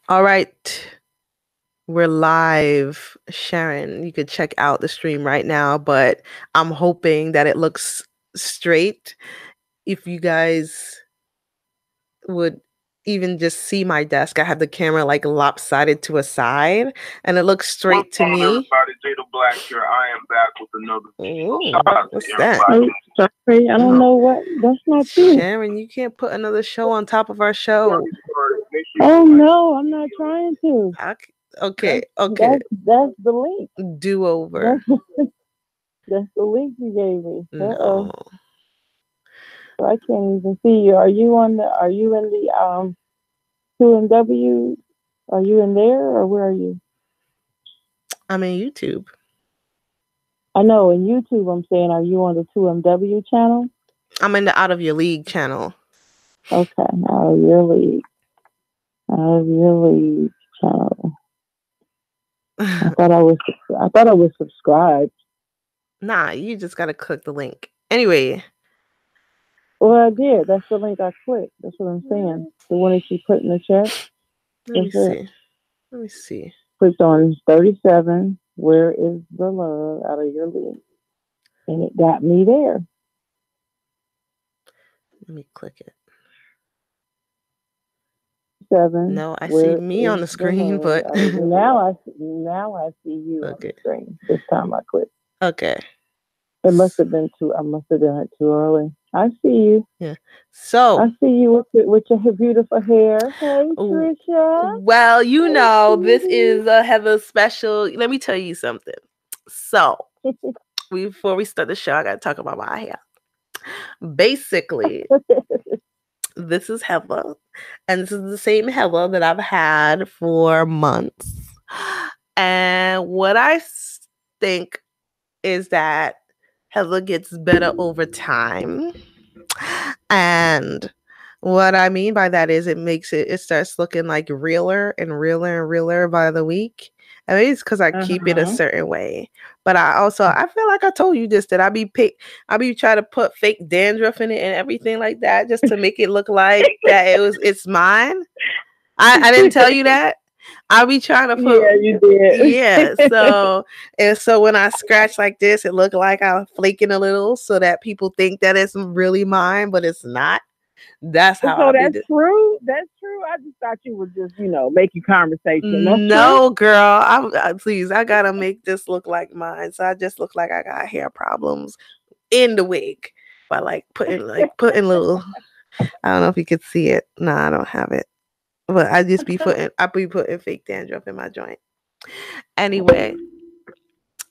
All right. We're live. Sharon, you could check out the stream right now, but I'm hoping that it looks straight. If you guys would even just see my desk, I have the camera like lopsided to a side and it looks straight to me. Everybody, Jada Black here. I am back with another video. Ooh, Shout out to what's that? everybody. Sorry, I don't know what. That's not you. Sharon, you can't put another show on top of our show. Oh no, I'm not trying to. Okay. That's the link. Do over. That's the link you gave me. No. So I can't even see you. Are you in the 2MW? Are you in there or where are you? I'm in YouTube. I know in YouTube. I'm saying, are you on the 2MW channel? I'm in the Out of Your League channel. Okay, Out of Your League. Out of Your League channel. I thought I was subscribed. Nah, you just gotta click the link. Anyway. Well, I did. That's the link I clicked. That's what I'm saying. The one that you put in the chat. Let me see. Clicked on 37. Where is the love Out of Your League? And it got me there. Let me click it. 7. No, I see me on the screen, but now I see you on the screen. This time I clicked. Okay. It must have been I must have done it too early. I see you. Yeah. So I see you with your beautiful hair. Hey, Trisha. Well, this is a Heather special. Let me tell you something. So before we start the show, I gotta talk about my hair. Basically, this is Heather, and this is the same Heather that I've had for months. And what I think is that Heather gets better over time. And what I mean by that is it starts looking like realer and realer and realer by the week. I mean, it's because I keep it a certain way. But I feel like I told you this, that I be trying to put fake dandruff in it and everything like that just to make it look like that it's mine. I didn't tell you that. I'll be trying to put. Yeah, you did. Yeah. So when I scratch like this, it look like I'm flaking a little, so that people think that it's really mine, but it's not. That's how. So that's true. That's true. I just thought you were just, making conversation. No, girl. Please. I gotta make this look like mine. So I just look like I got hair problems in the wig by putting little. I don't know if you could see it. No, I don't have it. But I be putting fake dandruff in my joint. Anyway,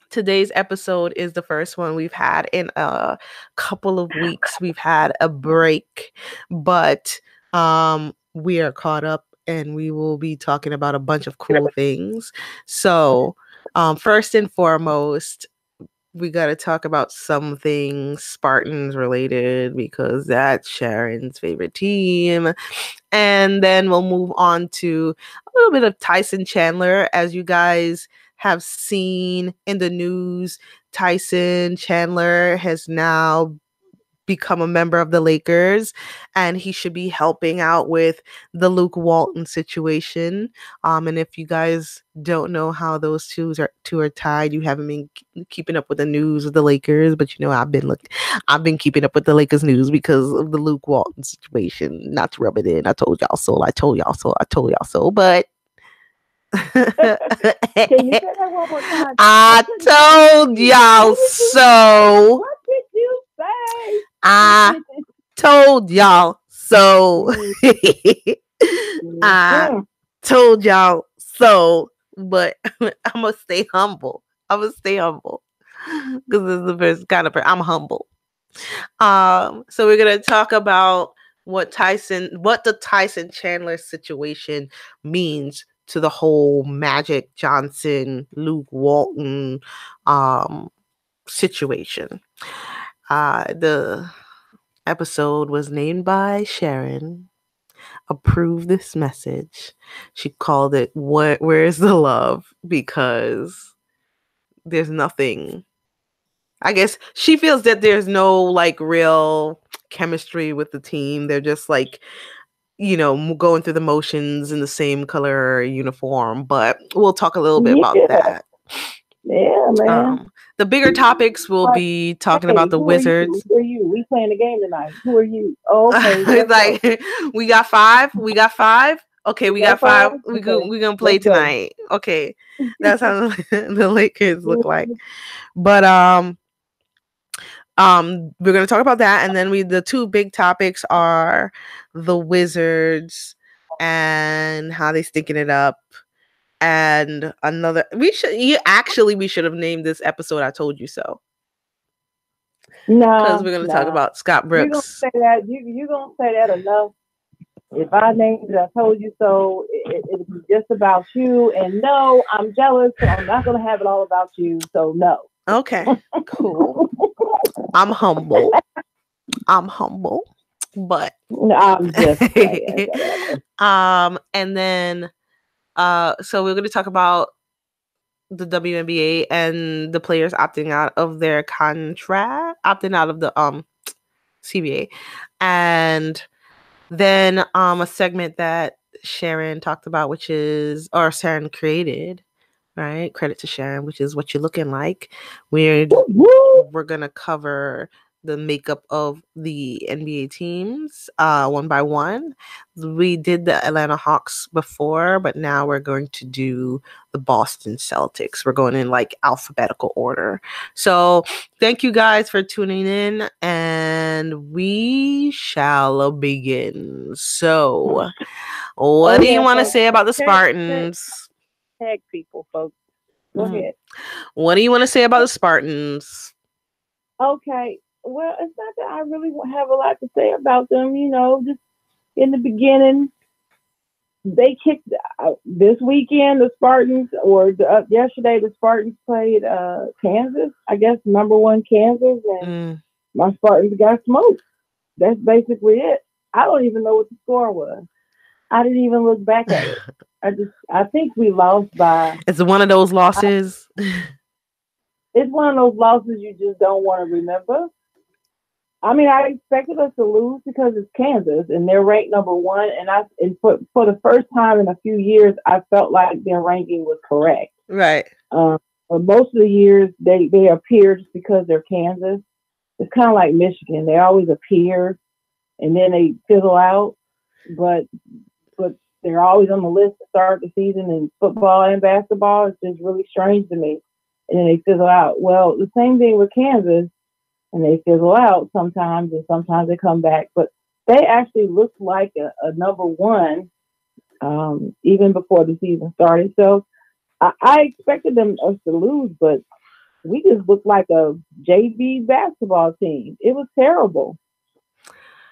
today's episode is the first one we've had in a couple of weeks. We've had a break, but we are caught up and we will be talking about a bunch of cool things. So first and foremost, we got to talk about something Spartans related because that's Sharon's favorite team. And then we'll move on to a little bit of Tyson Chandler. As you guys have seen in the news, Tyson Chandler has now become a member of the Lakers, and he should be helping out with the Luke Walton situation. And if you guys don't know how those two are tied, you haven't been keeping up with the news of the Lakers, but I've been keeping up with the Lakers news because of the Luke Walton situation. Not to rub it in, I told y'all so. But can you say that one more time? I told y'all so. What did you say? I told y'all so. I told y'all so. But I'm gonna stay humble. Because this is the first kind of person. I'm humble. So we're gonna talk about what the Tyson Chandler situation means to the whole Magic Johnson, Luke Walton situation. The episode was named by Sharon. Approve this message. She called it Where's the Love? Because there's nothing. I guess she feels that there's no real chemistry with the team. They're just going through the motions in the same color uniform, but we'll talk a little bit about Yeah, that. yeah, man. The bigger topics will Like, be talking hey, about the who are you? Wizards. Who are you? We playing the game tonight. Who are you? Oh, okay, It's let's go. like we got five. We got five. Okay, we We got got five. 5. We Okay, gonna play let's go. tonight. Okay, that's how the Lakers look like. But we're gonna talk about that, and then the two big topics are the Wizards and how they stinking it up, and another. We should have named this episode "I Told You So" because Nah, we're gonna talk nah. about Scott You're gonna Brooks. say that. You gonna say that enough? If I named it, I told you so. It'll be just about you. And no, I'm jealous, so I'm not gonna have it all about you. So no. Okay, cool. I'm humble, but I'm just saying. and then so we're going to talk about the WNBA and the players opting out of their contract, opting out of the CBA, and then a segment that Sharon talked about, or Sharon created, right? Credit to Sharon, which is What You're Looking Like. We're gonna cover the makeup of the NBA teams one by one. We did the Atlanta Hawks before, but now we're going to do the Boston Celtics. We're going in like alphabetical order. So thank you guys for tuning in, and we shall begin. So what do you want to say about the Spartans? Tag people, folks. Go ahead. What do you want to say about the Spartans? Okay. Well, it's not that I really have a lot to say about them. Just in the beginning, they kicked this weekend. The Spartans, or yesterday, the Spartans played Kansas. I guess #1 Kansas, and my Spartans got smoked. That's basically it. I don't even know what the score was. I didn't even look back at it. I think we lost by. It's one of those losses. It's one of those losses you just don't want to remember. I mean, I expected us to lose because it's Kansas and they're ranked #1. And for the first time in a few years, I felt like their ranking was correct. Right. But most of the years, they appear just because they're Kansas. It's kind of like Michigan. They always appear and then they fizzle out. But they're always on the list to start the season in football and basketball. It's just really strange to me. And then they fizzle out. Well, the same thing with Kansas. And they fizzle out sometimes, and sometimes they come back. But they actually looked like a #1 even before the season started. So I expected us to lose, but we just looked like a JV basketball team. It was terrible.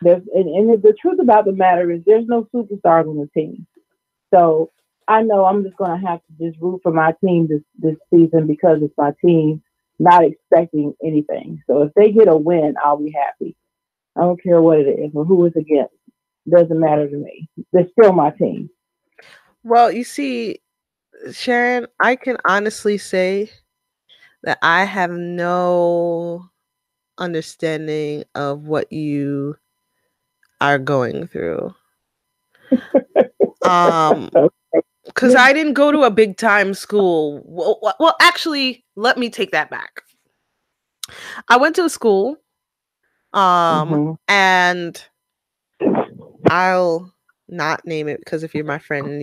And the truth about the matter is there's no superstars on the team. So I know I'm just going to have to just root for my team this season because it's my team, not expecting anything. So if they get a win, I'll be happy. I don't care what it is or who it's against. Doesn't matter to me. They're still my team. Well, you see, Sharon, I can honestly say that I have no understanding of what you are going through. Because I didn't go to a big time school. Well, actually, let me take that back. I went to a school, and I'll not name it because if you're my friend,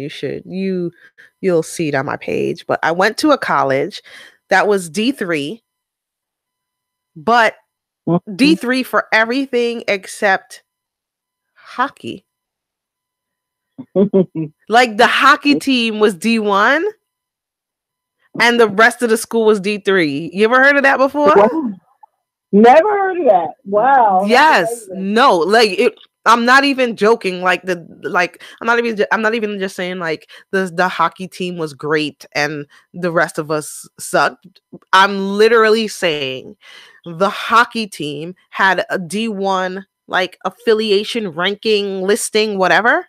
you'll see it on my page. But I went to a college that was D3, but D3 for everything except hockey. Like the hockey team was D1 and the rest of the school was D3. You ever heard of that before? Wow. Never heard of that. Wow. Yes. No, like I'm not even joking. I'm not even just saying like the hockey team was great and the rest of us sucked. I'm literally saying the hockey team had a D1 like affiliation ranking listing, whatever.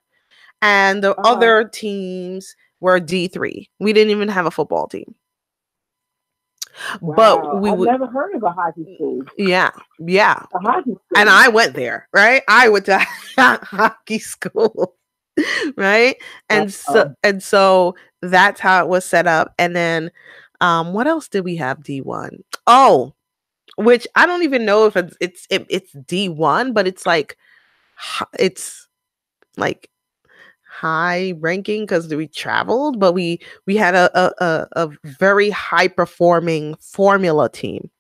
And the other teams were D3. We didn't even have a football team. Wow. But I've never heard of a hockey school. Yeah. A hockey school. And I went there, right? I went to hockey school. right? And so that's how it was set up. And then what else did we have D1? Oh, which I don't even know if it's D1, but it's like high ranking because we traveled, but we had a very high performing formula team.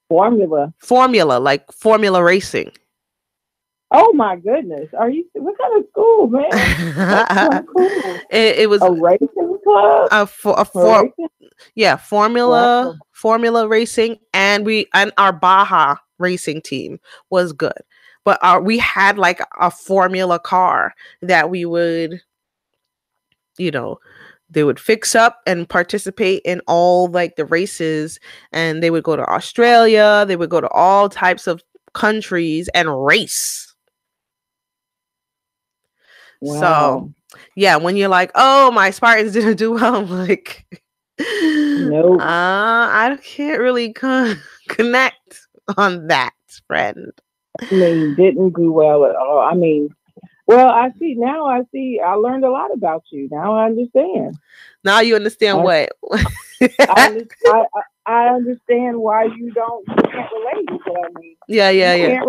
Formula, like formula racing. Oh my goodness! Are you? What kind of school, man? That's so cool. It was a racing club. Formula racing, and our Baja racing team was good, but we had like a formula car that we would, they would fix up and participate in all like the races, and they would go to Australia, they would go to all types of countries and race. Wow. So yeah, when you're like, oh, my Spartans didn't do well, I'm like, nope. I can't really connect on that, friend. I mean, didn't do well at all. I mean, well, I learned a lot about you. Now I understand. Now you understand what? I understand why you can't relate to what I mean. Yeah.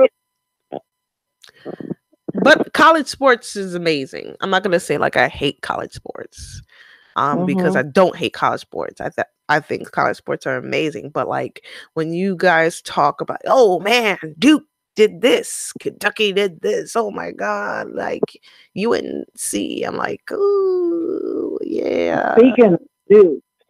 But college sports is amazing. I'm not gonna say like I hate college sports, because I don't hate college sports. I think college sports are amazing. But like when you guys talk about, oh man, Duke did this, Kentucky did this, oh my god, like UNC, I'm like, ooh, yeah.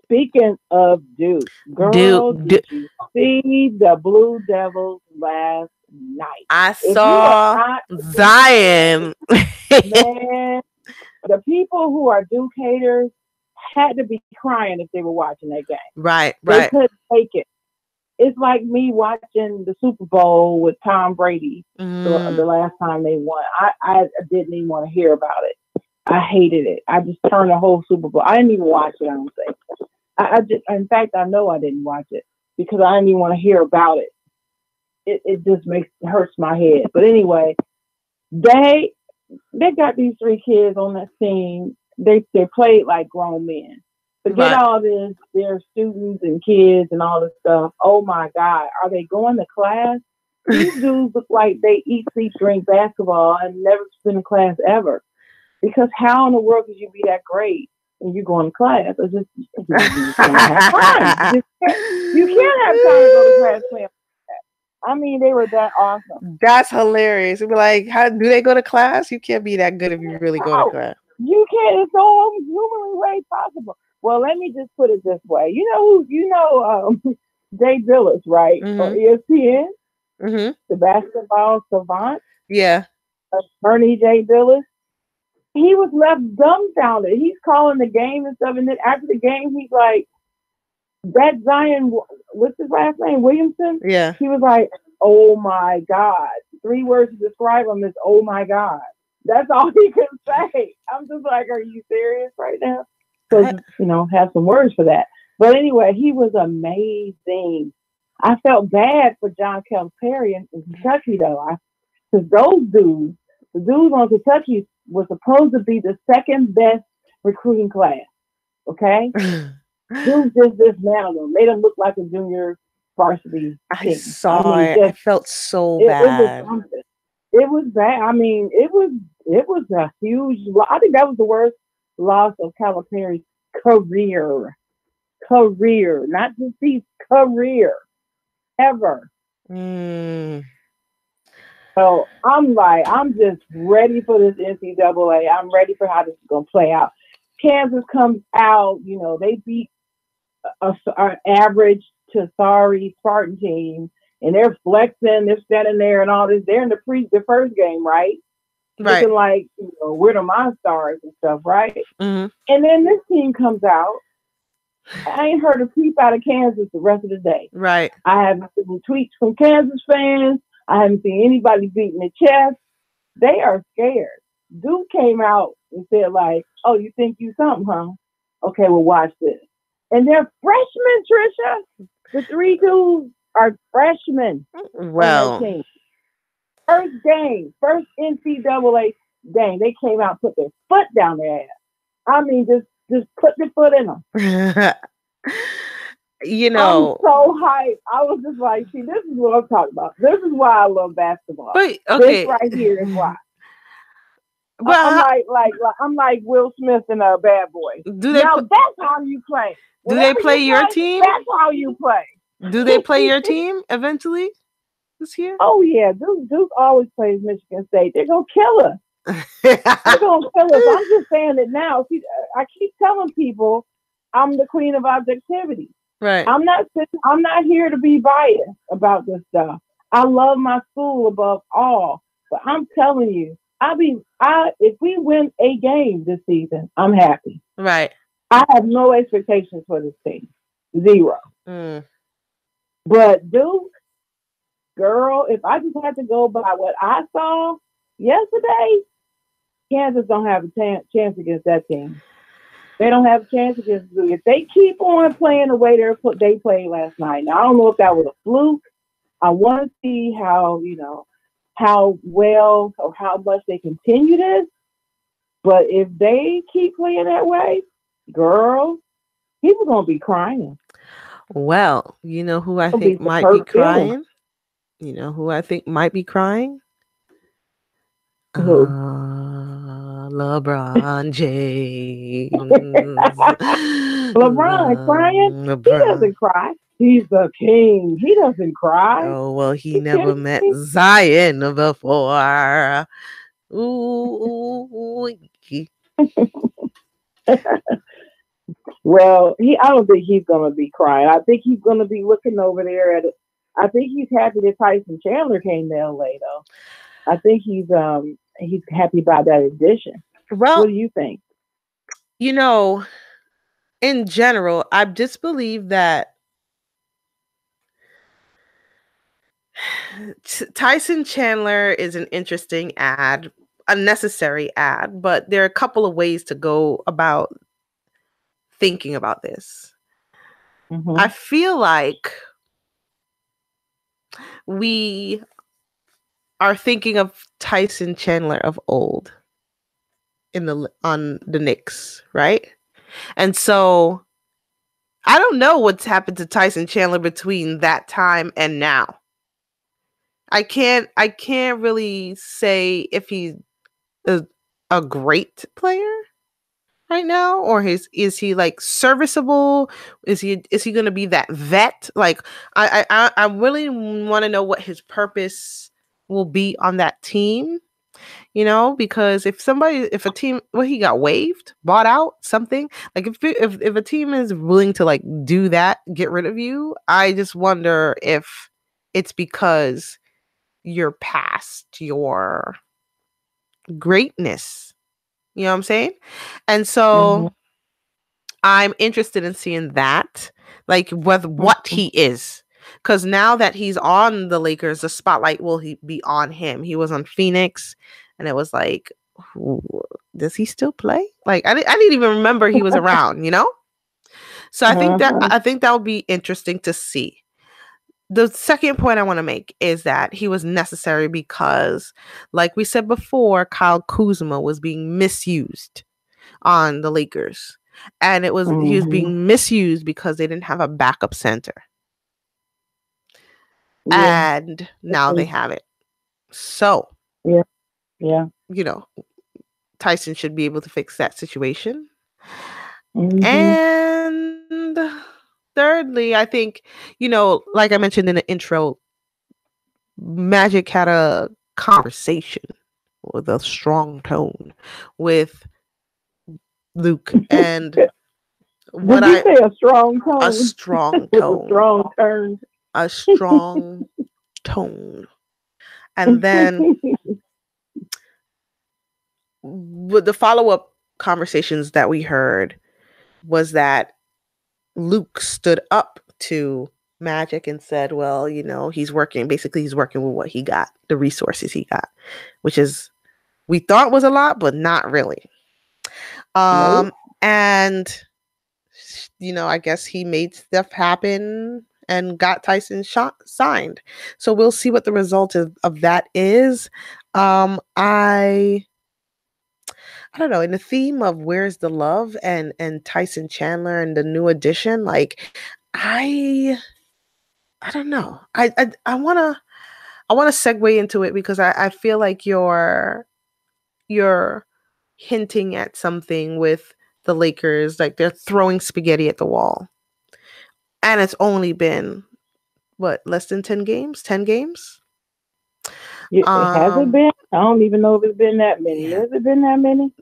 Speaking of Duke, girl, did you see the Blue Devils last night? I saw Zion. Man, the people who are Duke haters had to be crying if they were watching that game. Right. They couldn't take it. It's like me watching the Super Bowl with Tom Brady the last time they won. I didn't even want to hear about it. I hated it. I just turned the whole Super Bowl. I didn't even watch it, I don't think. In fact, I know I didn't watch it because I didn't even want to hear about it. It just hurts my head. But anyway, they got these three kids on that team. They played like grown men. Forget all this. They're students and kids and all this stuff. Oh my God, are they going to class? These dudes look like they eat, sleep, drink basketball and never spend a class ever. Because how in the world could you be that great when you go to class? Or you can't have time. You can't have time to go to class playing. I mean, they were that awesome. That's hilarious. It'd be like, how do they go to class? You can't be that good if you really go to class. You can't. It's no humanly way possible. Well, let me just put it this way. Jay Billis, right? Or ESPN, the basketball savant. Yeah. Attorney Jay Billis. He was left dumbfounded. He's calling the game and stuff, and then after the game, he's like, that Zion, what's his last name? Williamson? Yeah. He was like, oh my God. 3 words to describe him is, oh my God. That's all he could say. I'm just like, are you serious right now? So, have some words for that. But anyway, he was amazing. I felt bad for John Calipari in Kentucky, though. Because those dudes, the dudes on Kentucky was supposed to be the second best recruiting class. Okay? Dudes just dismantled them. Made them look like a junior varsity team. I felt so bad. It was bad. I mean, it was a huge. I think that was the worst loss of Calipari's career, not just his career, ever. So I'm just ready for this NCAA. I'm ready for how this is gonna play out. Kansas comes out. They beat an average to sorry Spartan team. And they're flexing, they're standing there and all this. They're in the first game, right? Looking like, we're the Monstars and stuff, right? And then this team comes out. I ain't heard a peep out of Kansas the rest of the day. Right. I haven't seen tweets from Kansas fans. I haven't seen anybody beating the chest. They are scared. Duke came out and said like, oh, you think you something, huh? Okay, well, watch this. And they're freshmen, Trisha. The 3 dudes are freshmen. Well, first game, first NCAA game, they came out and put their foot down their ass. I mean, just put their foot in them. You I'm know, so hyped. I was just like, see, this is what I'm talking about. This is why I love basketball. but This okay, right here is why. but I'm I'm like Will Smith in a Bad Boy. do they Now put? that's how you play. Do they Whatever play you your play, team? that's how you play. Do they play your team eventually this year? Oh yeah, Duke always plays Michigan State. They're gonna kill us. They're gonna kill us. I'm just saying it now. See, I keep telling people I'm the queen of objectivity. Right. I'm not here to be biased about this stuff. I love my school above all, but I'm telling you, if we win a game this season, I'm happy. Right. I have no expectations for this team. Zero. Mm. But Duke, girl, if I just had to go by what I saw yesterday, Kansas don't have a chance against that team. They don't have a chance against Duke. If they keep on playing the way they played last night, now I don't know if that was a fluke. I want to see how well or how much they continue this. But if they keep playing that way, girl, people gonna be crying. Well, you know who I It'll think be some might be hurt feelings. crying? You know who I think might be crying? Who? LeBron James. LeBron crying? He LeBron. doesn't cry. He's the king. He doesn't cry. Oh, well, he You never kidding met me? Zion before. Ooh. Well, I don't think he's gonna be crying. I think he's gonna be looking over there at it. I think he's happy that Tyson Chandler came to LA though. I think he's happy about that addition. What Well, do you think? you know, in general, I just believe that Tyson Chandler is an interesting ad, a necessary ad, but there are a couple of ways to go about thinking about this. Mm-hmm. I feel like we are thinking of Tyson Chandler of old on the Knicks, right? And so I don't know what's happened to Tyson Chandler between that time and now. I can't really say if he's a great player right now, or is he like serviceable? Is he going to be that vet? Like I really want to know what his purpose will be on that team. You know, because if a team, well, he got waived, bought out, something like if a team is willing to like do that, get rid of you, I just wonder if it's because you're past your greatness. You know what I'm saying? And so I'm interested in seeing that, like with what he is. Because now that he's on the Lakers, the spotlight will be on him. He was on Phoenix, and it was like, does he still play? Like I didn't even remember he was around, you know? So I think that would be interesting to see. The second point I want to make is that he was necessary because, like we said before, Kyle Kuzma was being misused on the Lakers. And he was being misused because they didn't have a backup center. Yeah. And now they have it. So, yeah. You know, Tyson should be able to fix that situation. Mm-hmm. And thirdly, I think, you know, like I mentioned in the intro, Magic had a conversation with a strong tone with Luke, and Did you say a strong tone? A strong tone. A strong turn. A strong tone. And then with the follow-up conversations that we heard was that Luke stood up to Magic and said, well, you know, he's working with what he got, the resources he got, which is, we thought was a lot, but not really. Nope. And, you know, I guess he made stuff happen. and got Tyson signed. So we'll see what the result of that is. I don't know, in the theme of where's the love and Tyson Chandler and the new addition, like I I don't know. I wanna segue into it because I feel like you're hinting at something with the Lakers, like they're throwing spaghetti at the wall. And it's only been what, less than 10 games? 10 games? It hasn't been. I don't even know if it's been that many. Yeah. Has it been that many?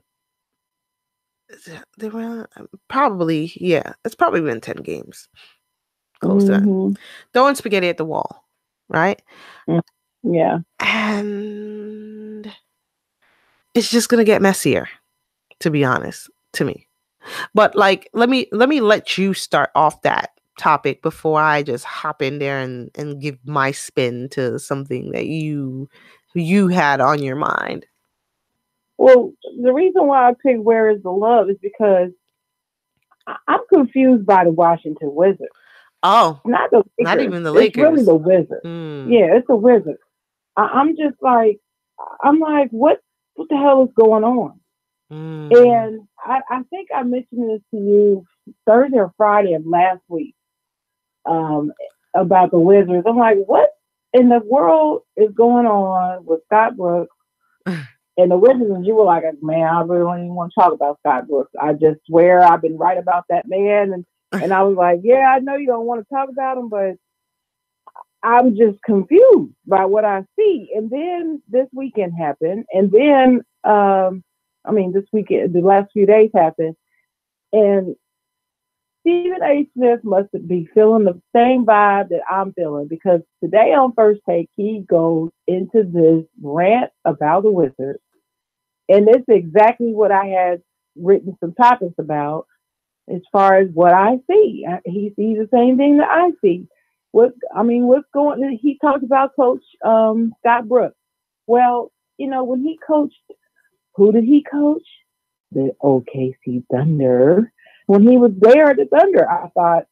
They were probably, yeah, it's probably been 10 games. Close to that. Mm-hmm. Throwing spaghetti at the wall, right? Yeah. And it's just gonna get messier, to be honest, to me. But like, let me let you start off that topic before I just hop in there and give my spin to something that you had on your mind. Well, the reason why I picked Where Is the Love is because I'm confused by the Washington Wizards. Oh, Not the Lakers. not even the It's really Lakers. the Wizards. Yeah, it's the Wizards. I'm just like, what the hell is going on? And I think I mentioned this to you Thursday or Friday of last week about the Wizards. I'm like, what in the world is going on with Scott Brooks and the Wizards? And you were like, man, I really don't even want to talk about Scott Brooks. I just swear I've been right about that man. And I was like, yeah, I know you don't want to talk about him, but I'm just confused by what I see. And then this weekend happened. And then, this weekend, the last few days happened. And Stephen A. Smith must be feeling the same vibe that I'm feeling, because today on First Take, he goes into this rant about the Wizards. And it's exactly what I had written some topics about as far as what I see. He sees the same thing that I see. What's going on? He talked about Coach Scott Brooks. Well, when he coached, who did he coach? The OKC Thunder. When he was there at the Thunder, I thought,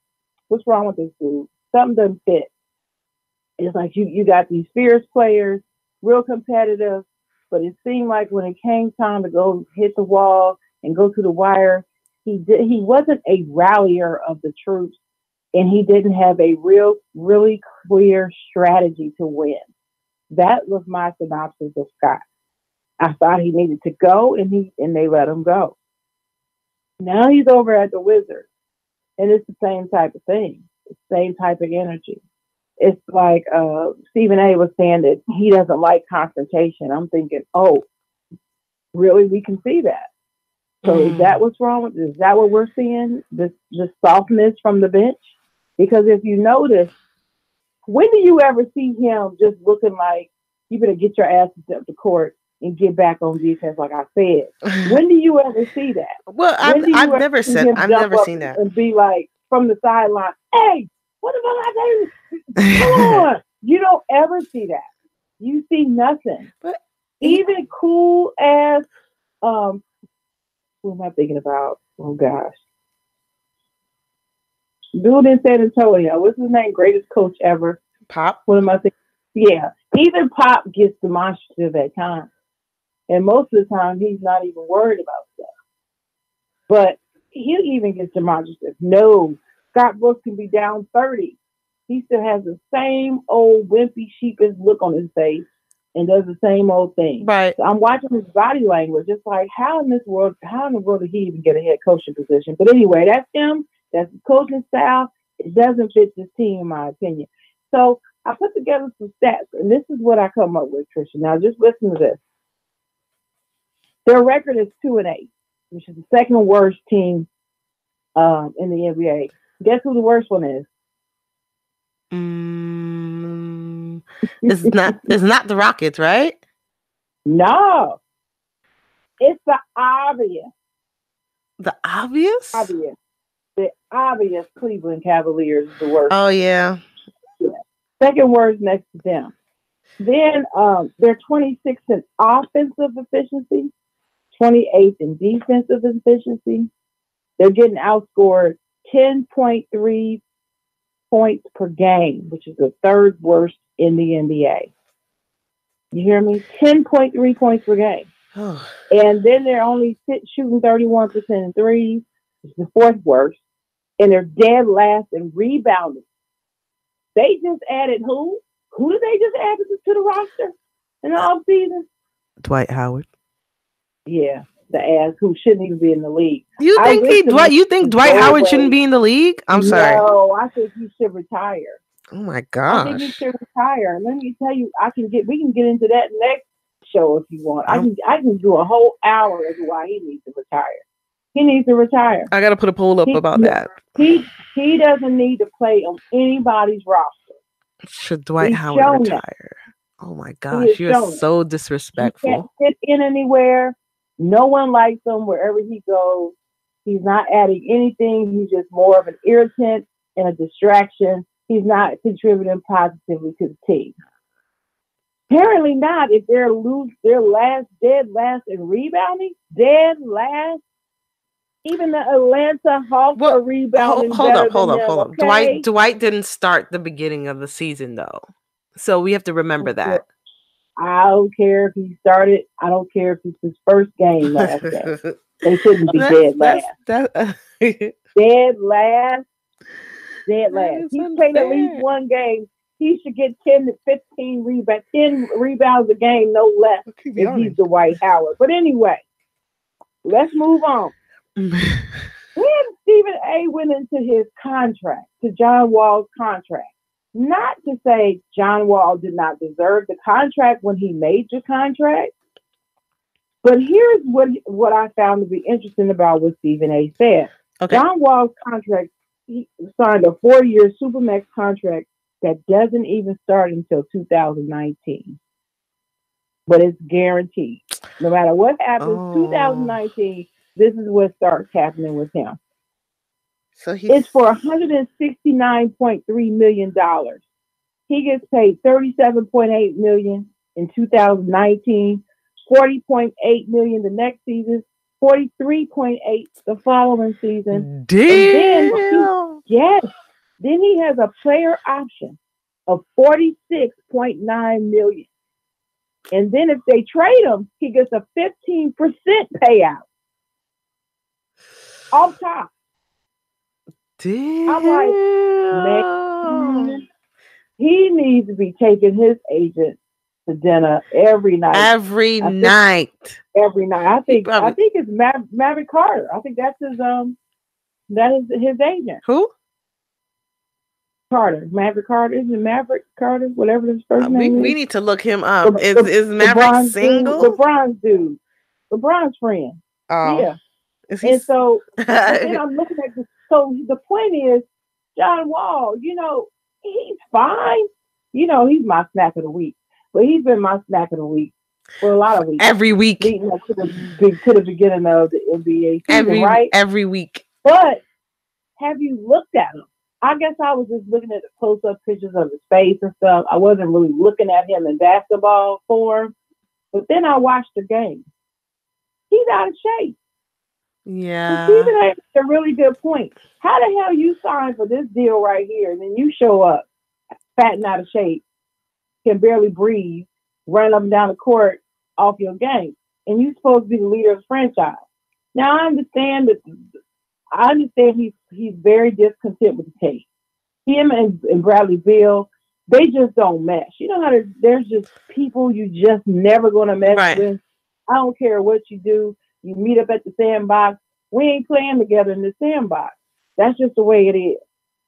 what's wrong with this dude? Something doesn't fit. It's like you got these fierce players, real competitive, but it seemed like when it came time to go hit the wall and go to the wire, he wasn't a rallier of the troops, and he didn't have a really clear strategy to win. That was my synopsis of Scott. I thought he needed to go, and they let him go. Now he's over at the Wizards, and it's the same type of thing, the same type of energy. It's like Stephen A. was saying that he doesn't like confrontation. I'm thinking, oh, really? We can see that. So is that what's wrong with this? Is that what we're seeing? This softness from the bench? Because if you notice, when do you ever see him just looking like you better get your ass up to court and get back on defense, like I said? When do you ever see that? Well, I've never seen that. And be like from the sideline, hey, what the fuck I do? Come on. You don't ever see that. You see nothing. But even cool ass, who am I thinking about? Oh gosh. Dude in San Antonio. What's his name? Greatest coach ever. Pop. What am I thinking? Yeah. Even Pop gets demonstrative at times. And most of the time he's not even worried about stuff. But he'll even get demonstrative. No, Scott Brooks can be down 30. He still has the same old wimpy sheepish look on his face and does the same old thing. Right. So I'm watching his body language. It's like, how in the world did he even get a head coaching position? But anyway, that's him. That's his coaching style. It doesn't fit this team, in my opinion. So I put together some stats, and this is what I come up with, Trisha. Now, just listen to this. Their record is 2-8, which is the second worst team in the NBA. Guess who the worst one is? It's not the Rockets, right? No. It's the obvious. The obvious? Obvious. The obvious Cleveland Cavaliers is the worst. Oh, yeah. Second worst next to them. Then they're 26th in offensive efficiency, 28th in defensive efficiency. They're getting outscored 10.3 points per game, which is the third worst in the NBA. You hear me? 10.3 points per game. And then they're only shooting 31% in threes, which is the fourth worst. And they're dead last in rebounding. They just added who? Who did they just add to the roster in the offseason? Dwight Howard. Yeah, the ass who shouldn't even be in the league. You think Dwight Howard shouldn't be in the league? I'm sorry. No, I think he should retire. Oh my gosh. I think he should retire. Let me tell you, we can get into that next show if you want. I can do a whole hour as to why he needs to retire. He needs to retire. I gotta put a poll up about that. He doesn't need to play on anybody's roster. Should Dwight Howard retire? Oh my gosh, you're so disrespectful. He can't fit in anywhere. No one likes him wherever he goes. He's not adding anything. He's just more of an irritant and a distraction. He's not contributing positively to the team. Apparently not. If they're dead last in rebounding, dead last. Even the Atlanta Hawks are rebounding. Hold up. Okay? Dwight didn't start the beginning of the season though, so we have to remember that. I don't care if he started. I don't care if it's his first game last game. They shouldn't be dead last. Dead last. He's playing at least one game. He should get 10 to 15 rebounds, 10 rebounds a game, no less, if he's Dwight Howard. But anyway, let's move on. When Stephen A. went into his contract, to John Wall's contract, not to say John Wall did not deserve the contract when he made the contract, but here's what I found to be interesting about what Stephen A. said. Okay. John Wall's contract, he signed a 4-year Supermax contract that doesn't even start until 2019. But it's guaranteed. No matter what happens, 2019, this is what starts happening with him. So it's for $169.3 million. He gets paid $37.8 million in 2019, $40.8 million the next season, $43.8 the following season. Damn. Then he has a player option of $46.9 million. And then if they trade him, he gets a 15% payout off top. Damn. I'm like, man, he needs to be taking his agent to dinner every night. Every night. I think it's Maverick Carter. I think that is his agent. Who? Carter. Maverick Carter. Isn't it Maverick Carter? Whatever his first name is. We need to look him up. Is Maverick single? The bronze dude. The bronze friend. Oh. Yeah. And so then I'm looking at this. So the point is, John Wall, he's fine. He's my snack of the week. But he's been my snack of the week for a lot of weeks. Every week. Leading up to the beginning of the NBA season, right? Every week. But have you looked at him? I guess I was just looking at the close-up pictures of his face and stuff. I wasn't really looking at him in basketball form. But then I watched the game. He's out of shape. Yeah. So Stephen A. a really good point. How the hell you signed for this deal right here, and then you show up fat and out of shape, can barely breathe, running up and down the court off your game, and you're supposed to be the leader of the franchise. Now I understand he's very discontent with the team. Him and Bradley Beal, they just don't mesh. You know how there's just people you just never gonna mesh with. I don't care what you do. You meet up at the sandbox. We ain't playing together in the sandbox. That's just the way it is.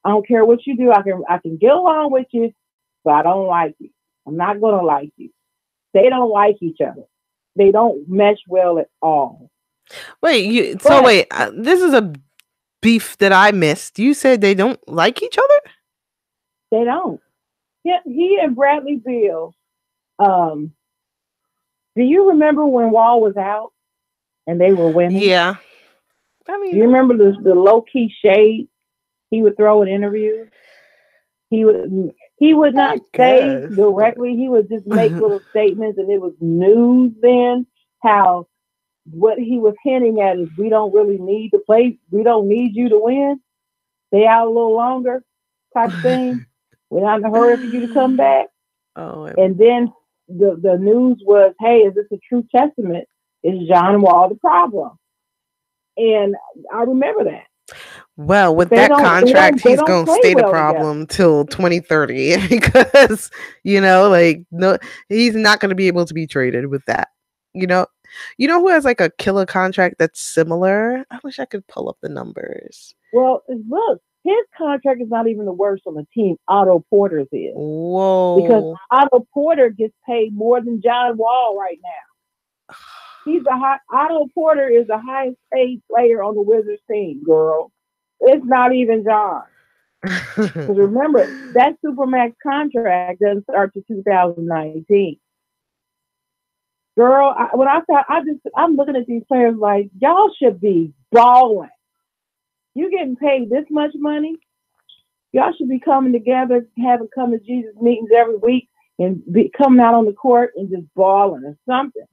I don't care what you do. I can get along with you, but I don't like you. I'm not gonna like you. They don't like each other. They don't mesh well at all. Wait, this is a beef that I missed. You said they don't like each other? They don't. Yeah, he and Bradley Beal. Do you remember when Wall was out and they were winning? Yeah. Do you remember the low key shade he would throw in interviews? He would not say directly. He would just make little statements, and it was news then. How what he was hinting at is we don't really need to play. We don't need you to win. Stay out a little longer. type of thing. We're not in a hurry for you to come back. Oh, And then the news was, hey, is this a true testament? Is John Wall the problem? And I remember that. well, But with that contract, they he's don't gonna play stay the well together. problem till 2030 because like no, he's not gonna be able to be traded with that. You know, who has like a killer contract that's similar? I wish I could pull up the numbers. Well, look, his contract is not even the worst on the team. Otto Porter's is, because Whoa. Otto Porter gets paid more than John Wall right now. Otto Porter is the highest paid player on the Wizards team, girl. It's not even John. Because remember, that Supermax contract doesn't start to 2019. Girl, when I thought, I'm looking at these players like, y'all should be balling. You getting paid this much money? Y'all should be coming together, having come to Jesus meetings every week, and be coming out on the court and just balling or something.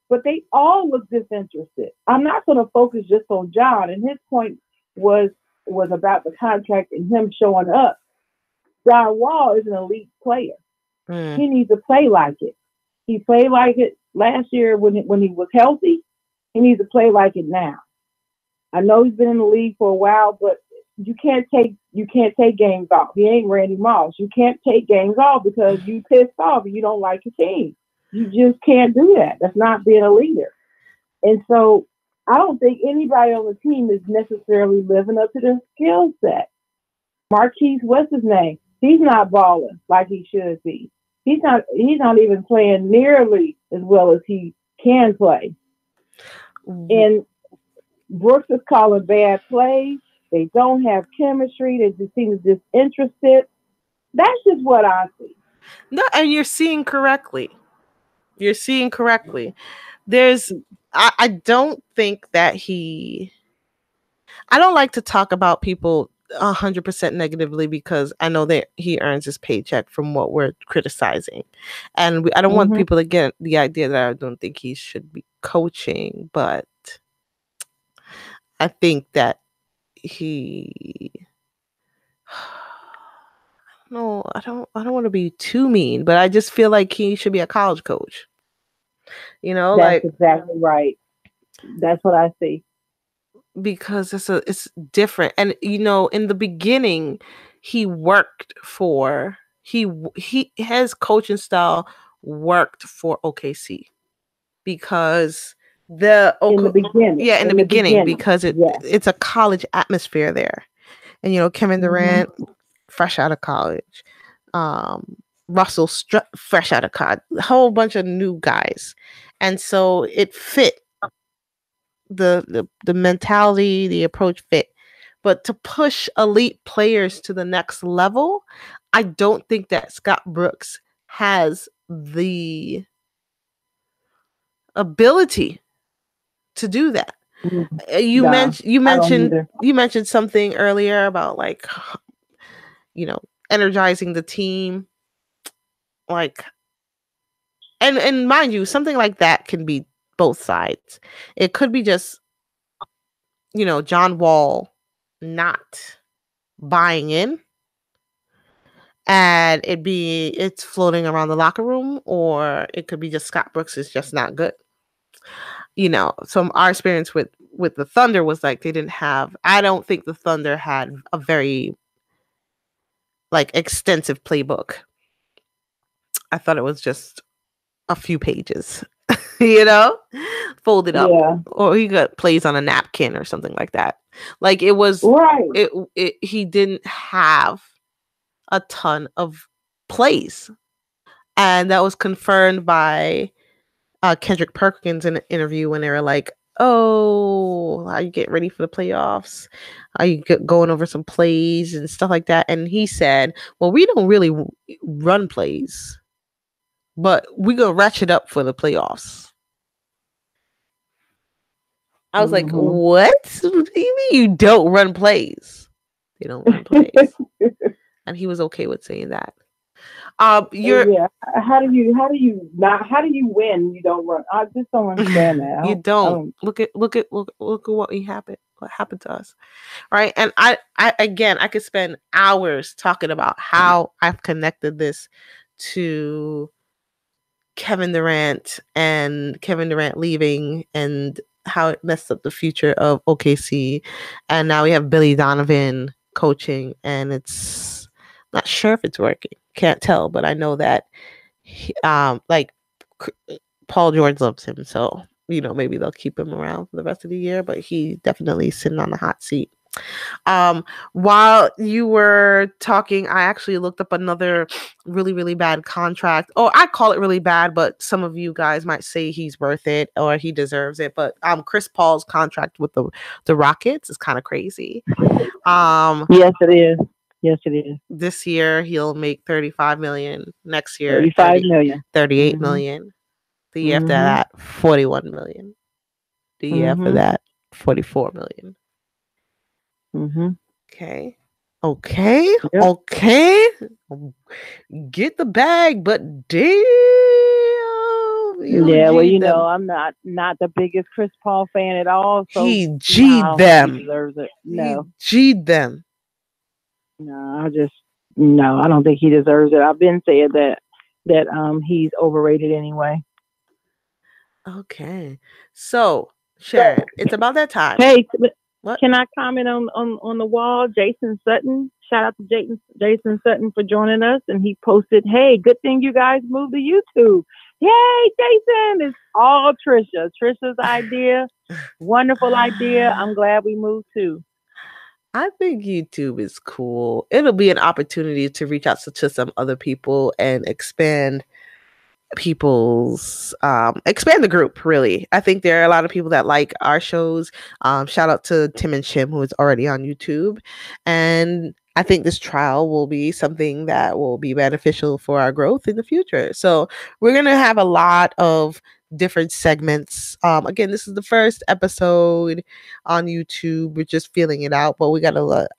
But they all look disinterested. I'm not going to focus just on John, and his point was about the contract and him showing up. John Wall is an elite player. He needs to play like it. He played like it last year when he was healthy. He needs to play like it now. I know he's been in the league for a while, but you can't take games off. He ain't Randy Moss. You can't take games off because you pissed off and you don't like your team. You just can't do that. That's not being a leader. And so I don't think anybody on the team is necessarily living up to their skill set. Marquise, what's his name? He's not balling like he should be. He's not even playing nearly as well as he can play. And Brooks is calling bad plays. They don't have chemistry. They just seem disinterested. That's just what I see. No, and you're seeing correctly. There's, I don't think that I don't like to talk about people 100% negatively because I know that he earns his paycheck from what we're criticizing. And I don't want people to get the idea that I don't think he should be coaching, but I think that no, I don't want to be too mean, but I just feel like he should be a college coach. That's exactly right. That's what I see. Because it's different. And in the beginning, he worked for his coaching style worked for OKC because in the beginning, because it's a college atmosphere there. And Kevin Durant, fresh out of college, Russell fresh out of college, a whole bunch of new guys, and so it fit the mentality, the approach fit. But to push elite players to the next level, I don't think that Scott Brooks has the ability to do that. You mentioned something earlier about energizing the team, and mind you, something like that can be both sides. It could be just John Wall not buying in and it's floating around the locker room, or it could be just Scott Brooks is just not good. So our experience with the Thunder was like I don't think the Thunder had a very extensive playbook. I thought it was just a few pages, folded up, or he got plays on a napkin or something like that. It was right. He didn't have a ton of plays, and that was confirmed by Kendrick Perkins in an interview when they were like, "Oh, are you getting ready for the playoffs? Are you going over some plays and stuff like that?" And he said, "Well, we don't really run plays, but we gonna ratchet up for the playoffs." I was like, "What? What do you mean you don't run plays? They don't run plays." And he was okay with saying that. How do you win? You don't run. I just don't understand that. You don't. Look at what happened. What happened to us? Right. And I again, I could spend hours talking about how I've connected this to Kevin Durant leaving and how it messed up the future of OKC. And now we have Billy Donovan coaching, and it's not sure if it's working. Can't tell, but I know that Paul George loves him, so maybe they'll keep him around for the rest of the year, but he definitely sitting on the hot seat. While you were talking, I actually looked up another really, really bad contract. Oh, I call it really bad, but some of you guys might say he's worth it or he deserves it. But Chris Paul's contract with the Rockets is kind of crazy. Yes, it is. Yes, it is. This year he'll make $35 million. Next year, 35 million. 38 million. The year after that, 41 million. The year after that, 44 million. Okay. Yep. Okay. Get the bag, but damn. I'm not the biggest Chris Paul fan at all. So he G'd them. He deserves it. No. He G'd them. No, I don't think he deserves it. I've been saying that he's overrated anyway. Okay. So, Sharon, it's about that time. Hey, what? Can I comment on the wall? Jason Sutton. Shout out to Jason Sutton for joining us. And he posted, hey, good thing you guys moved to YouTube. Yay, Jason. It's all Trisha. Trisha's idea. Wonderful idea. I'm glad we moved too. I think YouTube is cool. It'll be an opportunity to reach out to some other people and expand the group. Really, I think there are a lot of people that like our shows. Shout out to Tim and Shim, who is already on YouTube, and I think this trial will be something that will be beneficial for our growth in the future. So we're gonna have a lot of different segments. Again, this is the first episode on YouTube. We're just feeling it out, but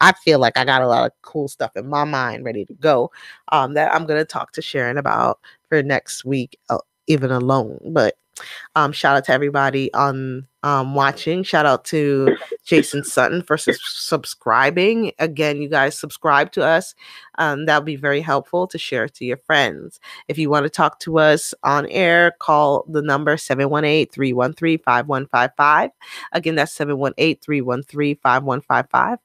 I feel like I got a lot of cool stuff in my mind ready to go that I'm going to talk to Sharon about for next week, even alone. But shout out to everybody on watching. Shout out to Jason Sutton for subscribing. Again, you guys subscribe to us. That'll be very helpful to share to your friends. If you want to talk to us on air, call the number 718-313-5155. Again, that's 718-313-5155.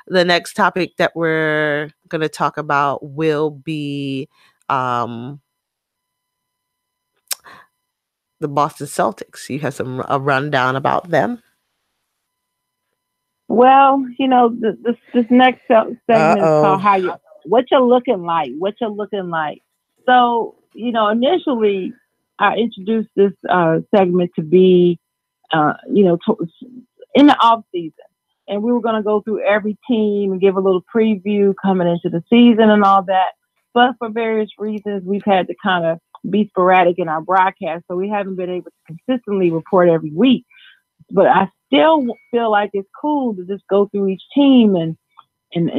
The next topic that we're going to talk about will be the Boston Celtics. You have a rundown about them? Well, this next segment is called what you're looking like. So, initially I introduced this segment to be, in the off season, and we were going to go through every team and give a little preview coming into the season and all that. But for various reasons, we've had to kind of be sporadic in our broadcast, so we haven't been able to consistently report every week. But I still feel like it's cool to just go through each team and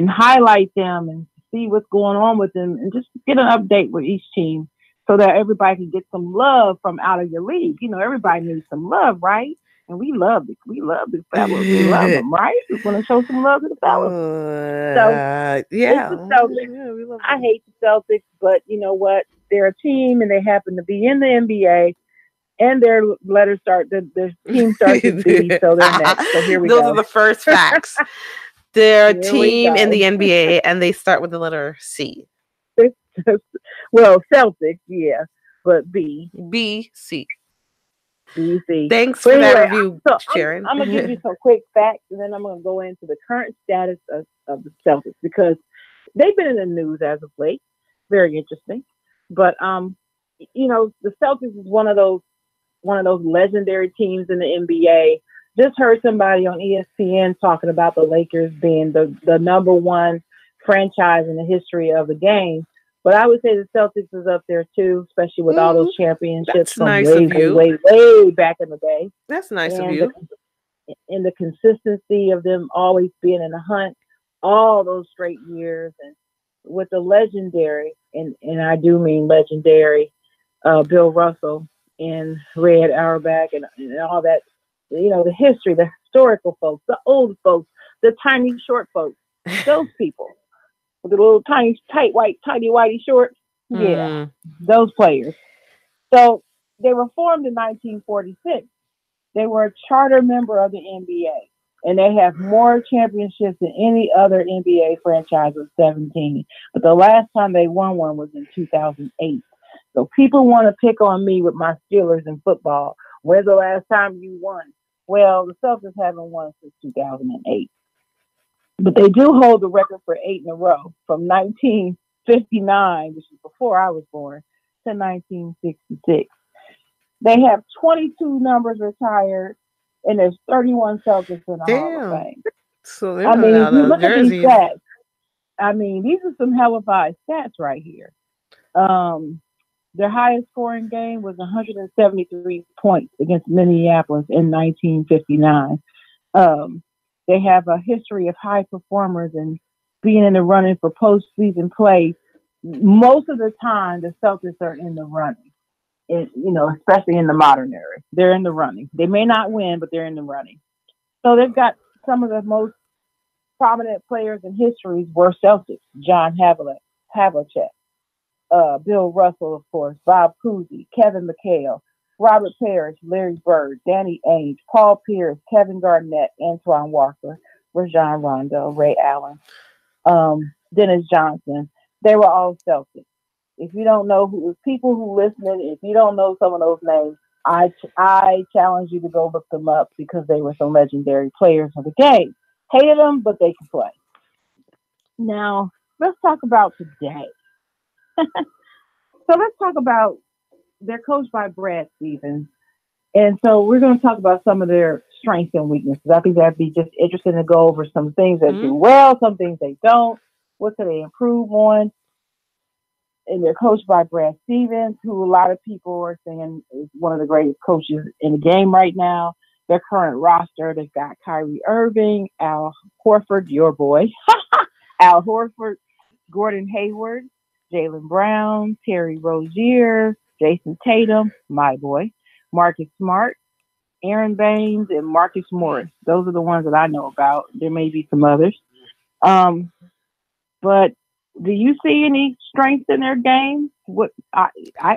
highlight them and see what's going on with them and just get an update with each team so that everybody can get some love from out of your league. Everybody needs some love, right? And we love it. We love the fellas. We love them, right? We want to show some love to the fellas. Yeah. We love I hate the Celtics, but you know what? They're a team and they happen to be in the NBA. And their letters the team starts with B, so they're next. So here we go. Those are the first facts. They're a team in the NBA, and they start with the letter C. Well, Celtics, yeah, but B. B, C. B, C. Thanks for that review, Sharon. I'm going to give you some quick facts, and then I'm going to go into the current status of the Celtics, because they've been in the news as of late. Very interesting. But, the Celtics is one of those legendary teams in the NBA. Just heard somebody on ESPN talking about the Lakers being the number one franchise in the history of the game. But I would say the Celtics is up there too, especially with all those championships from way back in the day. That's nice of you. And the consistency of them always being in the hunt all those straight years, and with the legendary, and I do mean legendary, Bill Russell and Red Auerbach and all that, the history, the historical folks, the old folks, the tiny short folks, those people with the little tiny tighty whitey shorts. Yeah, those players. So they were formed in 1946. They were a charter member of the NBA, and they have more championships than any other NBA franchise with 17. But the last time they won one was in 2008. So people want to pick on me with my Steelers in football. When's the last time you won? Well, the Celtics haven't won since 2008. But they do hold the record for 8 in a row from 1959, which is before I was born, to 1966. They have 22 numbers retired, and there's 31 Celtics in the Hall of Fame. So I mean, if you look at these stats, I mean, these are some hellified stats right here. Their highest scoring game was 173 points against Minneapolis in 1959. They have a history of high performers and being in the running for postseason play. Most of the time, the Celtics are in the running. Especially in the modern era, they're in the running. They may not win, but they're in the running. So they've got some of the most prominent players in history were Celtics: John Havlicek, Bill Russell, of course, Bob Cousy, Kevin McHale, Robert Parrish, Larry Bird, Danny Ainge, Paul Pierce, Kevin Garnett, Antoine Walker, Rajon Rondo, Ray Allen, Dennis Johnson. They were all Celtics. If you don't know people who listening, if you don't know some of those names, I challenge you to go look them up because they were some legendary players of the game. Hated them, but they can play. Now, let's talk about today. So let's talk about, they're coached by Brad Stevens. And so we're going to talk about some of their strengths and weaknesses. I think that'd be just interesting to go over some things that do well, some things they don't. What can they improve on? And they're coached by Brad Stevens, who a lot of people are saying is one of the greatest coaches in the game right now. Their current roster, they've got Kyrie Irving, Al Horford, your boy, Al Horford, Gordon Hayward, Jaylen Brown, Terry Rozier, Jason Tatum, my boy, Marcus Smart, Aaron Baines, and Marcus Morris. Those are the ones that I know about. There may be some others. But do you see any strengths in their game? What I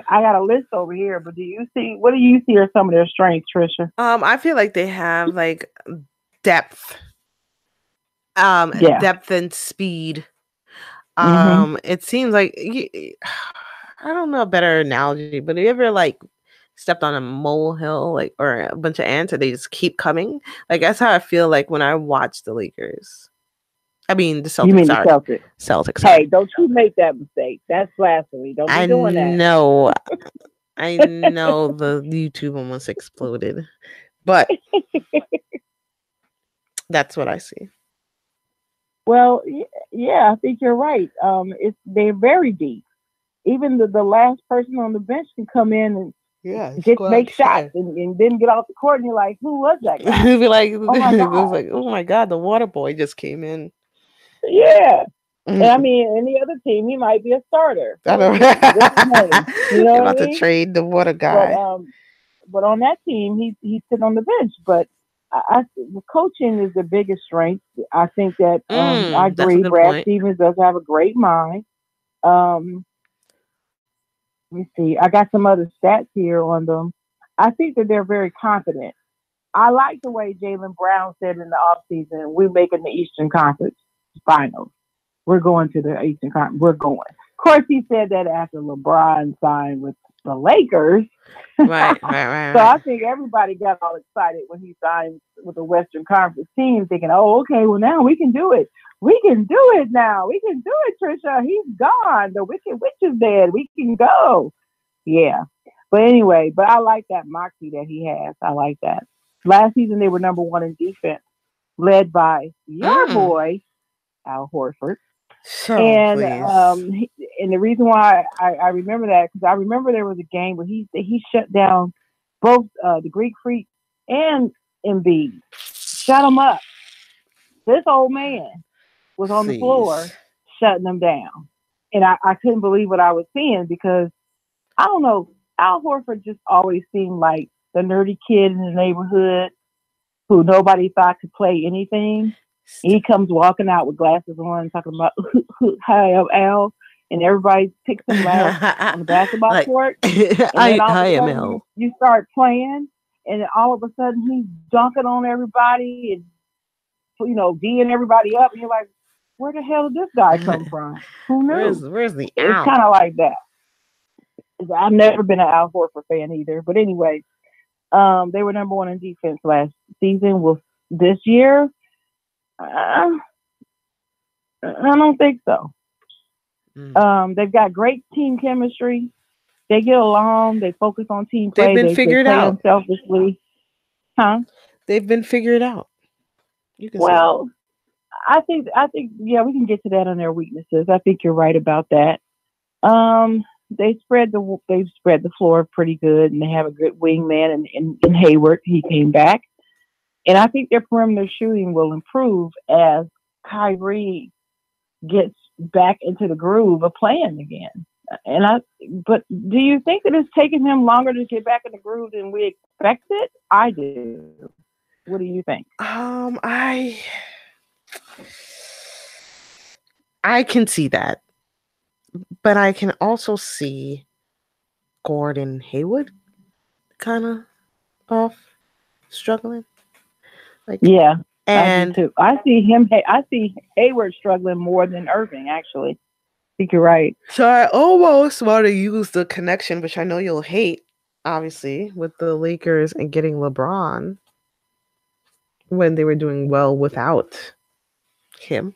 got a list over here, but what do you see are some of their strengths, Trisha? I feel like they have like depth. Depth and speed. It seems like I don't know a better analogy, but have you ever like stepped on a molehill, like, or a bunch of ants, and they just keep coming? Like, that's how I feel like when I watch the Lakers. I mean, the Celtics. You mean the Celtics? Celtics. Hey, don't you make that mistake. That's blasphemy. Don't be doing that. I know the YouTube almost exploded, but that's what I see. Well, yeah, I think you're right. They're very deep. Even the last person on the bench can come in and make shots and then get off the court, and you're like, who was that guy? Be like, oh my god, the water boy just came in. Yeah. And I mean, any other team, he might be a starter. I know. You know, about to trade the water guy. But on that team, he's sitting on the bench. But coaching is the biggest strength. I think that I agree. Brad Stevens does have a great mind. Let me see. I got some other stats here on them. I think that they're very confident. I like the way Jaylen Brown said in the offseason, we're making the Eastern Conference Finals. We're going to the Eastern Conference. We're going. Of course, he said that after LeBron signed with the Lakers. Right. So I think everybody got all excited when he signed with the Western Conference team, thinking, oh, okay, well, now we can do it. We can do it now. We can do it, Trisha. He's gone. The Wicked Witch is dead. We can go. Yeah. But anyway, I like that moxie that he has. I like that. Last season, they were number 1 in defense, led by your boy, Al Horford. And the reason why I remember that, because I remember there was a game where he shut down both the Greek Freak and Embiid. Shut them up. This old man was on the floor shutting them down. And I couldn't believe what I was seeing, because I don't know, Al Horford just always seemed like the nerdy kid in the neighborhood. who nobody thought could play anything. He comes walking out with glasses on, talking about hi, I'm Al, and everybody picks him last on the basketball Like, court. And then all of I a am sudden L. you start playing, and then all of a sudden he's dunking on everybody and D'ing everybody up, and you're like, where the hell did this guy come from? Who knew? Where's the It's Al? kind of like that. I've never been an Al Horford fan either, but anyway, they were number one in defense last season. Well, this year, I don't think so. They've got great team chemistry. They get along. They focus on team play. They've been figured play out unselfishly. Huh? They've been figured out. You can Well, I think yeah, we can get to that on their weaknesses. I think you're right about that. They've spread the floor pretty good, and they have a good wingman in Hayward. He came back, and I think their perimeter shooting will improve as Kyrie gets back into the groove of playing again. But do you think that it's taking him longer to get back in the groove than we expected? I do. What do you think? I can see that, but I can also see Gordon Hayward kind of off, struggling. Like, yeah, and I do too. I see Hayward struggling more than Irving. Actually, I think you're right. So I almost want to use the connection, which I know you'll hate, obviously, with the Lakers and getting LeBron when they were doing well without him.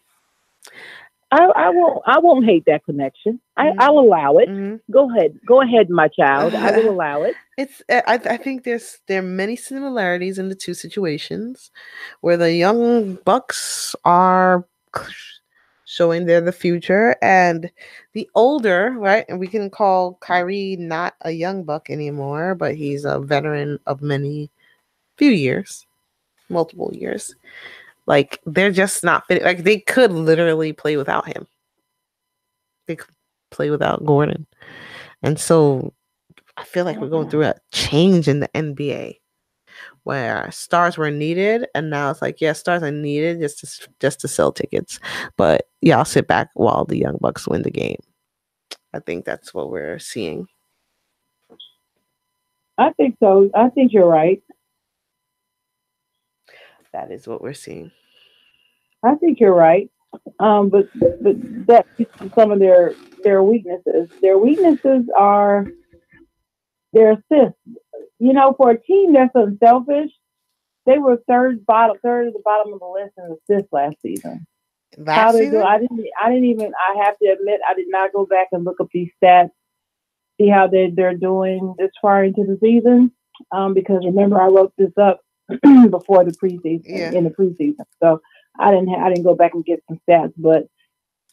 I won't hate that connection. I'll allow it. Mm-hmm. Go ahead, my child. I will allow it. I think there are many similarities in the two situations, where the young Bucks are showing they're the future, and the older, right? And we can call Kyrie not a young Buck anymore, but he's a veteran of multiple years. Like, they're just not fit. Like, they could literally play without him. They could play without Gordon. And so I feel like we're going through a change in the NBA where stars were needed, and now it's like, yeah, stars are needed just to sell tickets. But yeah, I'll sit back while the Young Bucks win the game. I think that's what we're seeing. I think so. I think you're right. That is what we're seeing. I think you're right. But that's some of their weaknesses. Their weaknesses are their assists. For a team that's unselfish, they were third at the bottom of the list in assists last season. How they do? I didn't even. I have to admit, I did not go back and look up these stats, see how they're doing this far into the season. Because remember, I wrote this up before the preseason, in the preseason. So I didn't go back and get some stats, but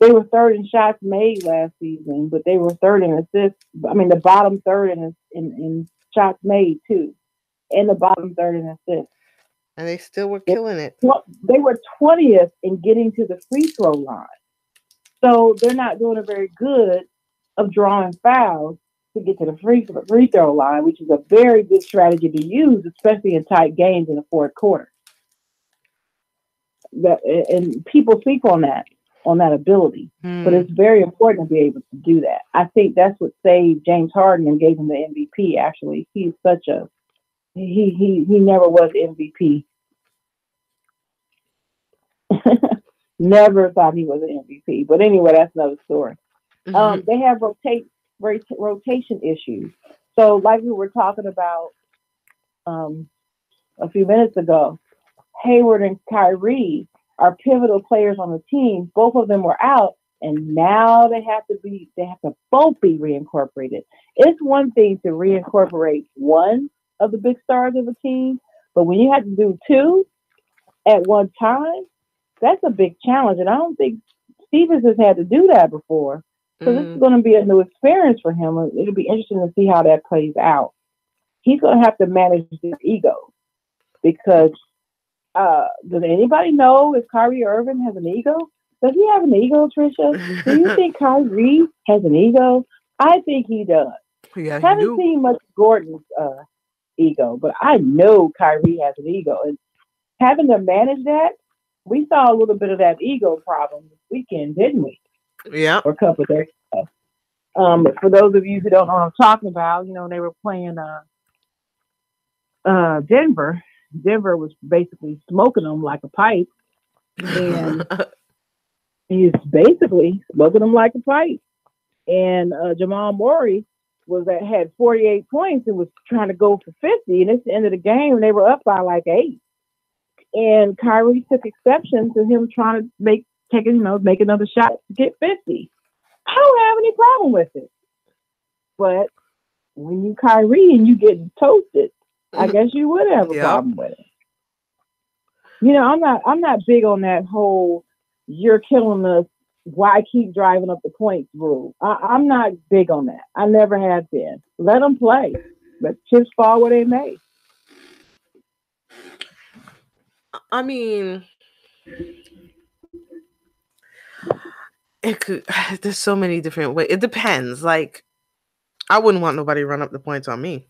they were third in shots made last season, but they were third in assists. I mean, the bottom third in shots made too, and the bottom third in assists. And they still were killing it. They were 20th in getting to the free throw line. So they're not doing a very good of drawing fouls to get to the free throw line, which is a very good strategy to use, especially in tight games in the fourth quarter. And people sleep on that ability. But it's very important to be able to do that. I think that's what saved James Harden and gave him the MVP, actually. He's such a he never was MVP. Never thought he was an MVP. But anyway, that's another story. Mm-hmm. They have rotation issues. So like we were talking about a few minutes ago, Hayward and Kyrie are pivotal players on the team. Both of them were out, and now they have to both be reincorporated. It's one thing to reincorporate one of the big stars of a team, but when you have to do two at one time, that's a big challenge. And I don't think Stevens has had to do that before. So this is going to be a new experience for him. It'll be interesting to see how that plays out. He's going to have to manage his ego because does anybody know if Kyrie Irving has an ego? Does he have an ego, Trisha? Do you think Kyrie has an ego? I think he does. Yeah, I haven't seen much of Gordon's ego, but I know Kyrie has an ego. And having to manage that, we saw a little bit of that ego problem this weekend, didn't we? Yeah. For a couple of days. For those of you who don't know what I'm talking about, they were playing Denver. Denver was basically smoking them like a pipe, and he's basically smoking them like a pipe. And Jamal Murray had 48 points and was trying to go for 50. And it's the end of the game, and they were up by like 8. And Kyrie took exception to him trying to make another shot to get 50. I don't have any problem with it. But when you Kyrie and you getting toasted, I guess you would have a problem with it. I'm not big on that whole "you're killing us, why keep driving up the points" rule. I'm not big on that. I never have been. Let them play. Let chips fall where they may. I mean, it could. There's so many different ways. It depends. Like, I wouldn't want nobody to run up the points on me.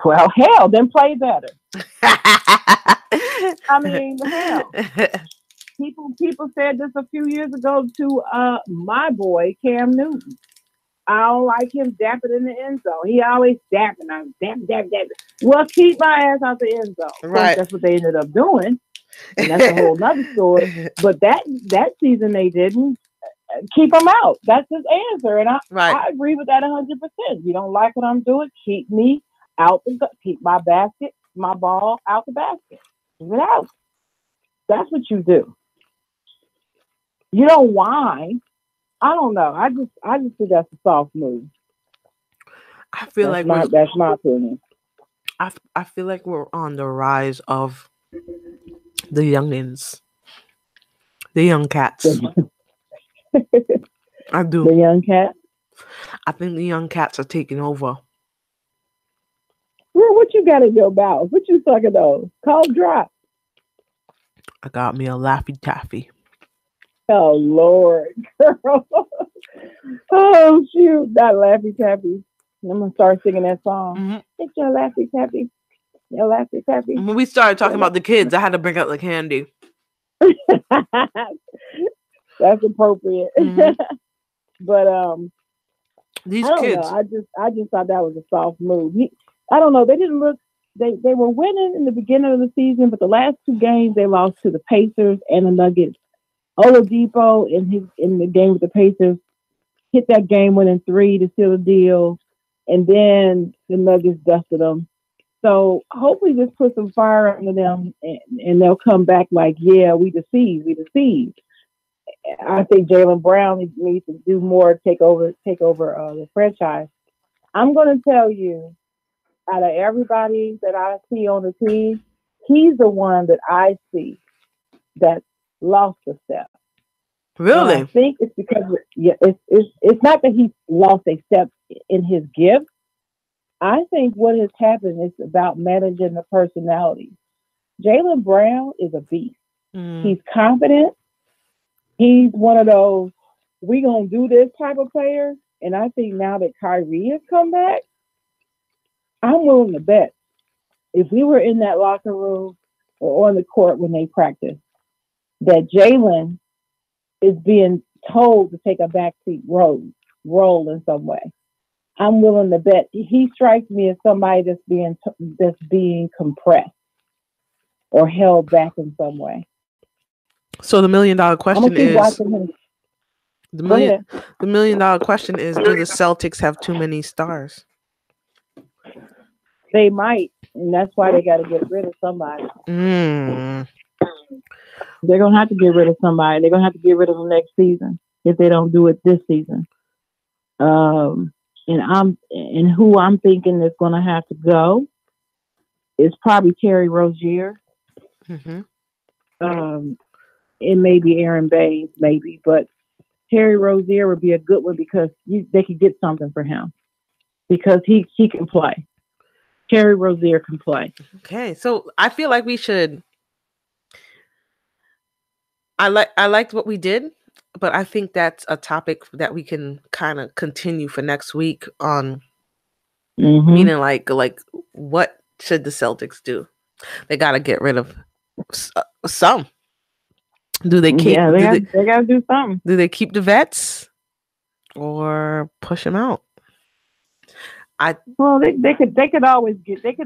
Well, hell, then play better. I mean, hell. People said this a few years ago to my boy Cam Newton. I don't like him dapping in the end zone. He always dapping. Dap. Well, keep my ass out the end zone. Of course, that's what they ended up doing, and that's a whole nother story. But that season they didn't keep him out. That's his answer, and I agree with that 100%. You don't like what I'm doing? Keep me out keep my ball out the basket. Keep it out. That's what you do. You don't whine. I don't know. I just think that's a soft move. I feel that's my opinion. I feel like we're on the rise of the youngins, the young cats. I do. The young cats. I think the young cats are taking over. Well, what you got in your mouth? What you sucking those? Cold drop. I got me a Laffy Taffy. Oh Lord, girl. Oh shoot, that Laffy Taffy. I'm gonna start singing that song. Mm-hmm. It's your Laffy Taffy. Your Laffy Taffy. When we started talking about the kids, I had to bring out the candy. That's appropriate. Mm-hmm. But these I don't kids. know. I just thought that was a soft move. I don't know. They didn't look. They were winning in the beginning of the season, but the last 2 games they lost to the Pacers and the Nuggets. Oladipo in the game with the Pacers hit that game-winning 3 to seal the deal, and then the Nuggets dusted them. So hopefully this puts some fire under them, and they'll come back like, yeah, we deceived. I think Jaylen Brown needs to do more, take over the franchise. I'm going to tell you, out of everybody that I see on the team, he's the one that I see that lost a step. Really? And I think it's because it's not that he lost a step in his gift. I think what has happened is about managing the personality. Jaylen Brown is a beast. He's confident. He's one of those we gonna do this type of player. And I think now that Kyrie has come back, I'm willing to bet if we were in that locker room or on the court when they practice, that Jaylen is being told to take a backseat role in some way. I'm willing to bet he strikes me as somebody that's being compressed or held back in some way. So the $1 million question is the $1 million question is: do the Celtics have too many stars? They might, and that's why they got to get rid of somebody. They're gonna have to get rid of somebody. They're gonna have to get rid of them next season if they don't do it this season. And who I'm thinking is gonna have to go is probably Terry Rozier. Mm-hmm. It may be Aaron Baines, maybe, but Terry Rozier would be a good one because they could get something for him because he can play. Terry Rozier can play. Okay, so I feel like we should. I liked what we did, but I think that's a topic that we can kind of continue for next week on. Mm-hmm. Meaning, like what should the Celtics do? They got to get rid of some. Do they keep? Yeah, they got to do something. Do they keep the vets or push them out? Well, they could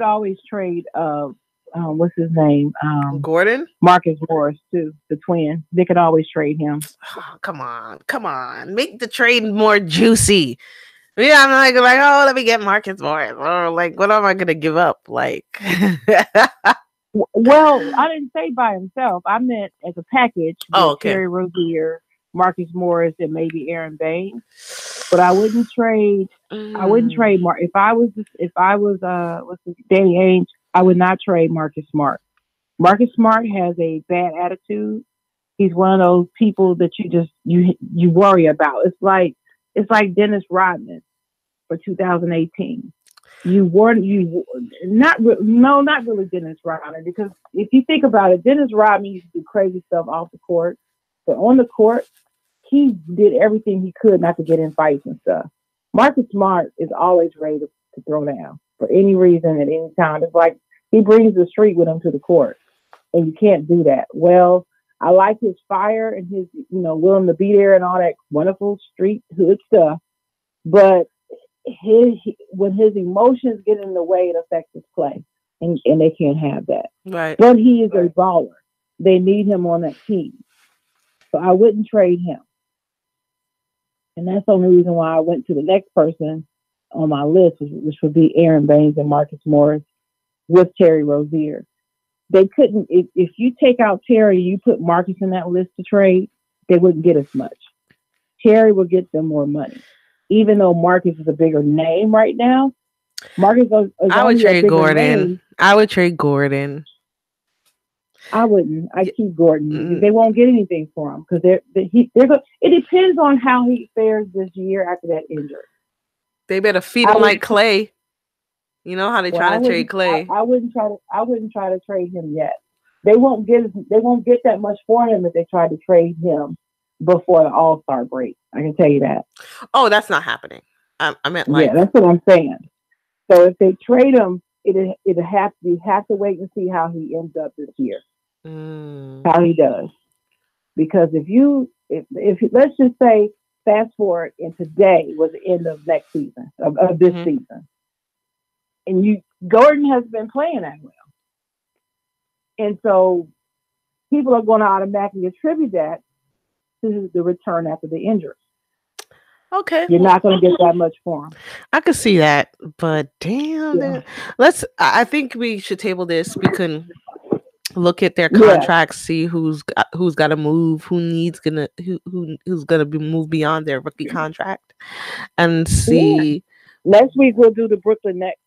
always trade what's his name, Gordon, Marcus Morris too, the twin. They could always trade him. Oh, come on, make the trade more juicy. Yeah, I'm like, oh, let me get Marcus Morris. Or like, what am I gonna give up? Like, well, I didn't say by himself. I meant as a package with okay. Terry Rozier, Marcus Morris, and maybe Aaron Baines. But I wouldn't trade. I wouldn't trade Mark. If I was what's his, Danny Ainge, I would not trade Marcus Smart. Marcus Smart has a bad attitude. He's one of those people that you worry about. It's like Dennis Rodman for 2018. Not really Dennis Rodman, because if you think about it, Dennis Rodman used to do crazy stuff off the court, but on the court, he did everything he could not to get in fights and stuff. Marcus Smart is always ready to throw down for any reason at any time. It's like he brings the street with him to the court, and you can't do that. Well, I like his fire and his, willing to be there and all that wonderful street hood stuff, but when his emotions get in the way, it affects his play, and they can't have that. Right. But he is a baller. They need him on that team, so I wouldn't trade him. And that's the only reason why I went to the next person on my list, which would be Aaron Baines and Marcus Morris with Terry Rozier. They couldn't, if you take out Terry, you put Marcus in that list to trade, they wouldn't get as much. Terry will get them more money. Even though Marcus is a bigger name right now, Marcus is I would trade Gordon. I would trade Gordon. I wouldn't. I'd keep Gordon. They won't get anything for him because it depends on how he fares this year after that injury. They better feed him like Clay. You know how they try to trade Clay. I wouldn't try to trade him yet. They won't get that much for him if they try to trade him before the All-Star break. I can tell you that. Oh, that's not happening. I meant like, yeah, that's what I'm saying. So if they trade him, you have to wait and see how he ends up this year. How he does, because if let's just say fast forward and today was the end of next season of this season, and Gordon has been playing that well, and so people are going to automatically attribute that to the return after the injury. Okay, you're not going to get that much for him. I could see that, but damn, yeah. I think we should table this. We can look at their contracts, see who's got to move, who's gonna be moved beyond their rookie contract, and see. Yeah. Next week we'll do the Brooklyn Nets.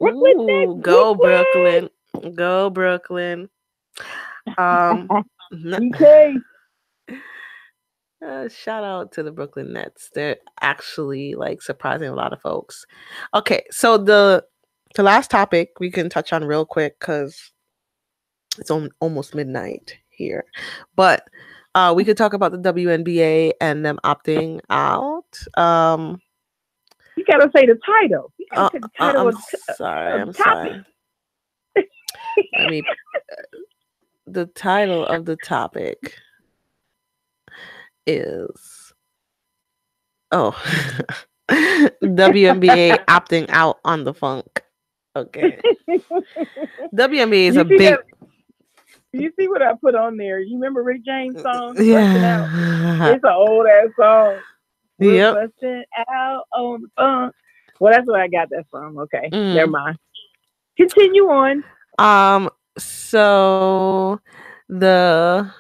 Go Brooklyn, go Brooklyn. Okay. Shout out to the Brooklyn Nets. They're actually like surprising a lot of folks. Okay, so the last topic we can touch on real quick because it's almost midnight here, but we could talk about the WNBA and them opting out. You gotta say the title. You gotta say the title. I'm sorry. I mean, the title of the topic is WNBA opting out on the funk. Okay. WNBA is a big. You see what I put on there? You remember Rick James' song? Yeah. It's an old ass song. Yep. Busting out on the funk. Well, that's where I got that from. Okay. Never mind. Continue on. So the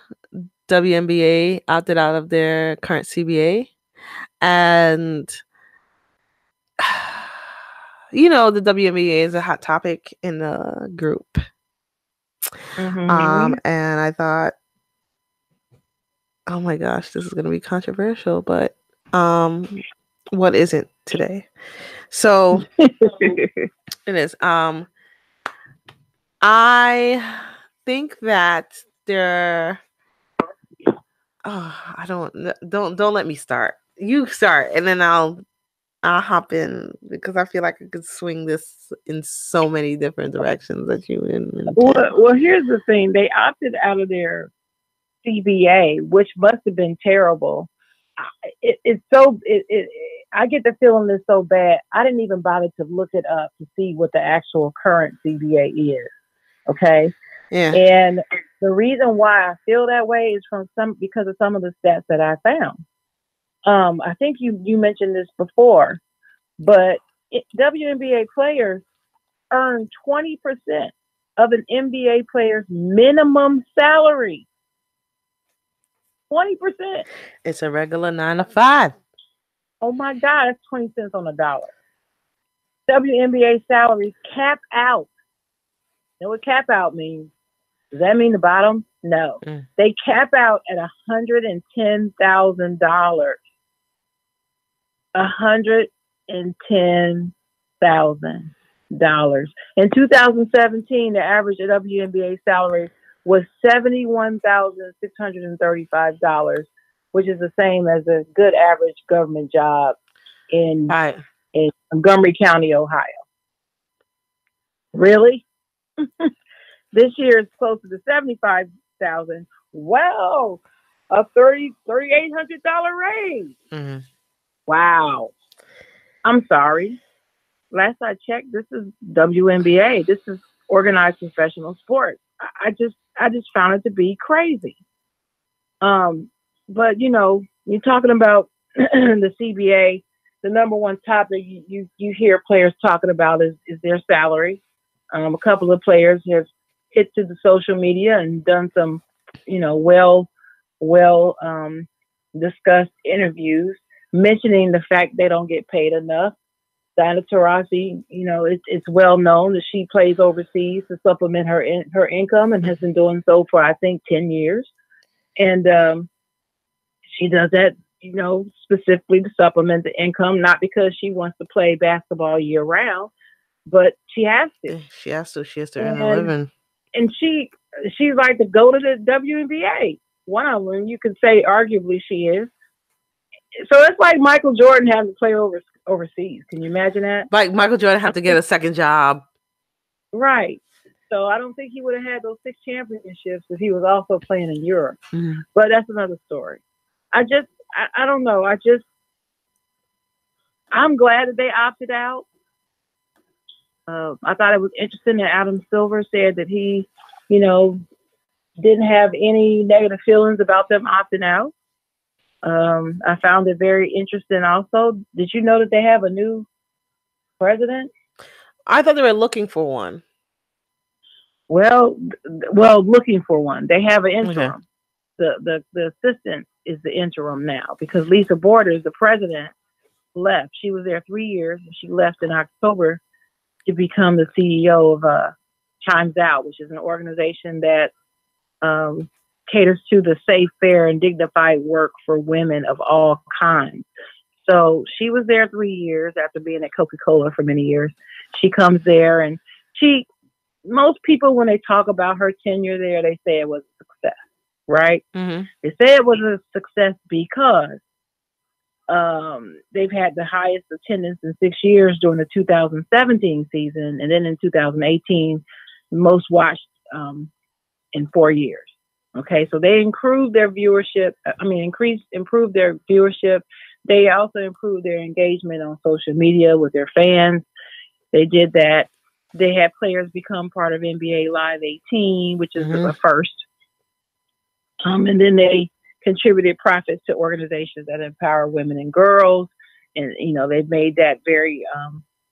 WNBA opted out of their current CBA, and the WNBA is a hot topic in the group. And I thought, oh my gosh, this is going to be controversial, but what isn't today? So it is. I think that there. Oh, I don't let me start. You start, and then I'll I'll hop in because I feel like I could swing this in so many different directions that you intend. Well, here's the thing. They opted out of their CBA, which must have been terrible. I get the feeling it's so bad. I didn't even bother to look it up to see what the actual current CBA is. Okay. Yeah. And the reason why I feel that way is because of some of the stats that I found. I think you mentioned this before, but WNBA players earn 20% of an NBA player's minimum salary. 20%. It's a regular 9 to 5. Oh my God, that's 20 cents on the dollar. WNBA salaries cap out. You know what cap out means? Does that mean the bottom? No. They cap out at $110,000. $110,000. In 2017, the average WNBA salary was $71,635, which is the same as a good average government job in Montgomery County, Ohio. Really? This year it's closer to $75,000. Well, a $3,800 raise. Mm-hmm. Wow. I'm sorry. Last I checked, this is WNBA. This is organized professional sports. I just found it to be crazy. But you're talking about the CBA. The number one topic you hear players talking about is their salary. A couple of players have hit to the social media and done some, well discussed interviews mentioning the fact they don't get paid enough. Diana Taurasi, it's well known that she plays overseas to supplement her income and has been doing so for, I think, 10 years. And she does that, specifically to supplement the income, not because she wants to play basketball year round, but she has to. She has to earn a living. And she's like to go to the WNBA. One of them, you could say arguably she is. So it's like Michael Jordan having to play overseas. Can you imagine that? Like Michael Jordan had to get a second job. Right. So I don't think he would have had those 6 championships if he was also playing in Europe. Mm-hmm. But that's another story. I don't know. I'm glad that they opted out. I thought it was interesting that Adam Silver said that he, didn't have any negative feelings about them opting out. I found it very interesting also. Did you know that they have a new president? I thought they were looking for one. Well, looking for one. They have an interim. Okay. The assistant is the interim now because Lisa Borders, the president, left. She was there 3 years and she left in October to become the CEO of Chimes Out, which is an organization that caters to the safe, fair, and dignified work for women of all kinds. So she was there 3 years after being at Coca-Cola for many years. She comes there and most people, when they talk about her tenure there, they say it was a success, right? Mm-hmm. They say it was a success because they've had the highest attendance in 6 years during the 2017 season. And then in 2018, most watched in 4 years. Okay, so they improved their viewership. Improved their viewership. They also improved their engagement on social media with their fans. They did that. They had players become part of NBA Live 18, which is a first. And then they contributed profits to organizations that empower women and girls. And, they've made that very,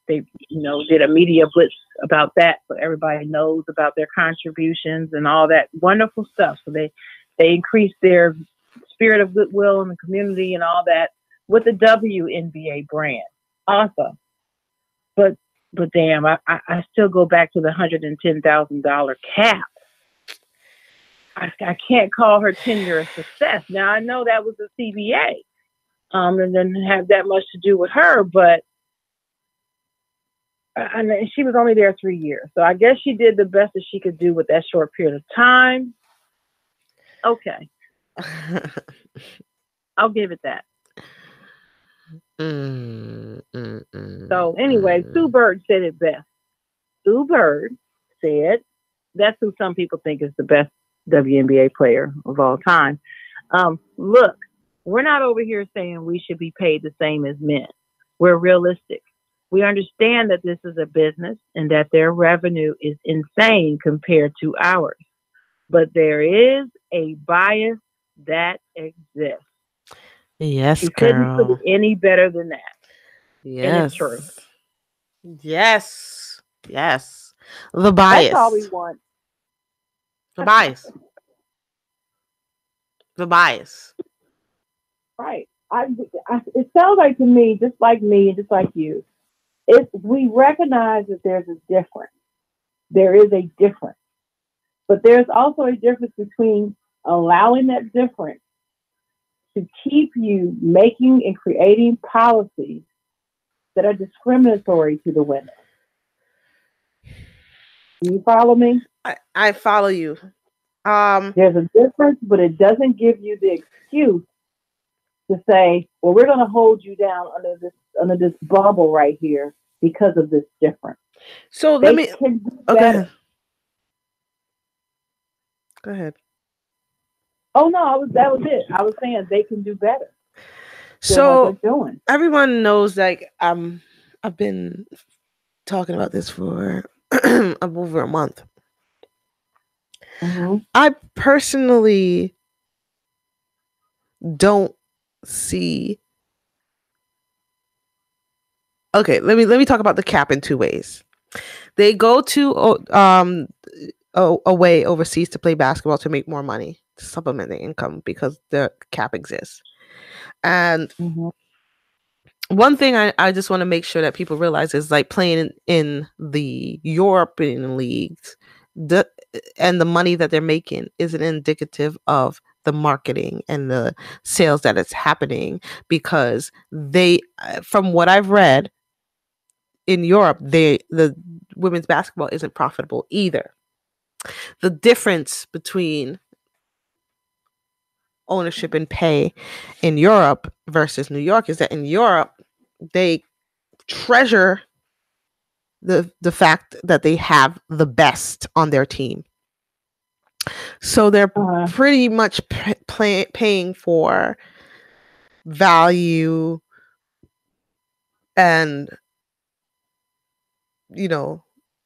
they did a media blitz about that so everybody knows about their contributions and all that wonderful stuff. So they increased their spirit of goodwill in the community and all that with the WNBA brand. Awesome. But damn, I still go back to the $110,000 cap. I can't call her tenure a success. Now I know that was the CBA, and didn't have that much to do with her, but she was only there 3 years, so I guess she did the best that she could do with that short period of time. Okay, I'll give it that. So anyway, Sue Bird said it best. Sue Bird said, that's who some people think is the best WNBA player of all time. Look, we're not over here saying we should be paid the same as men. We're realistic. We understand that this is a business and that their revenue is insane compared to ours. But there is a bias that exists. Yes, You couldn't put girl. it any better than that. And it's Yes. true. Yes. Yes. The That's all we bias. want. The bias. The bias. Right. It sounds like to me, just like me and just like you, we recognize that there's a difference. There is a difference. But there's also a difference between allowing that difference to keep you making and creating policies that are discriminatory to the women. Do you follow me? I follow you. There's a difference, but it doesn't give you the excuse to say, well, we're going to hold you down under this bubble right here because of this difference. So They let me. can do Okay. better. Go ahead. Oh no, that was it. I was saying they can do better. So what they're doing. Everyone knows, like, I've been talking about this for over a month. Mm-hmm. I personally don't see. Okay, let me talk about the cap in two ways. They go to away overseas to play basketball to make more money, to supplement their income because the cap exists. And one thing I just want to make sure that people realize is, like, playing in the European leagues, and the money that they're making isn't indicative of the marketing and the sales that it's happening, because from what I've read, in Europe, the women's basketball isn't profitable either. The difference between ownership and pay in Europe versus New York is that in Europe, they treasure the fact that they have the best on their team. So they're pretty much paying for value and,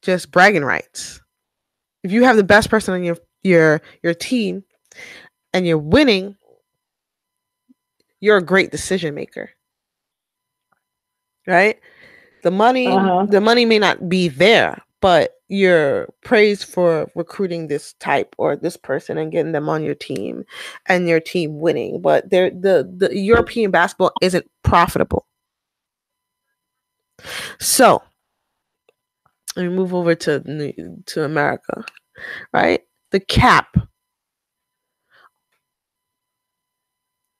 just bragging rights. If you have the best person on your team and you're winning, you're a great decision maker, right? The money may not be there, but you're praised for recruiting this type or this person and getting them on your team and your team winning. But the European basketball isn't profitable. So let me move over to America, right? The cap.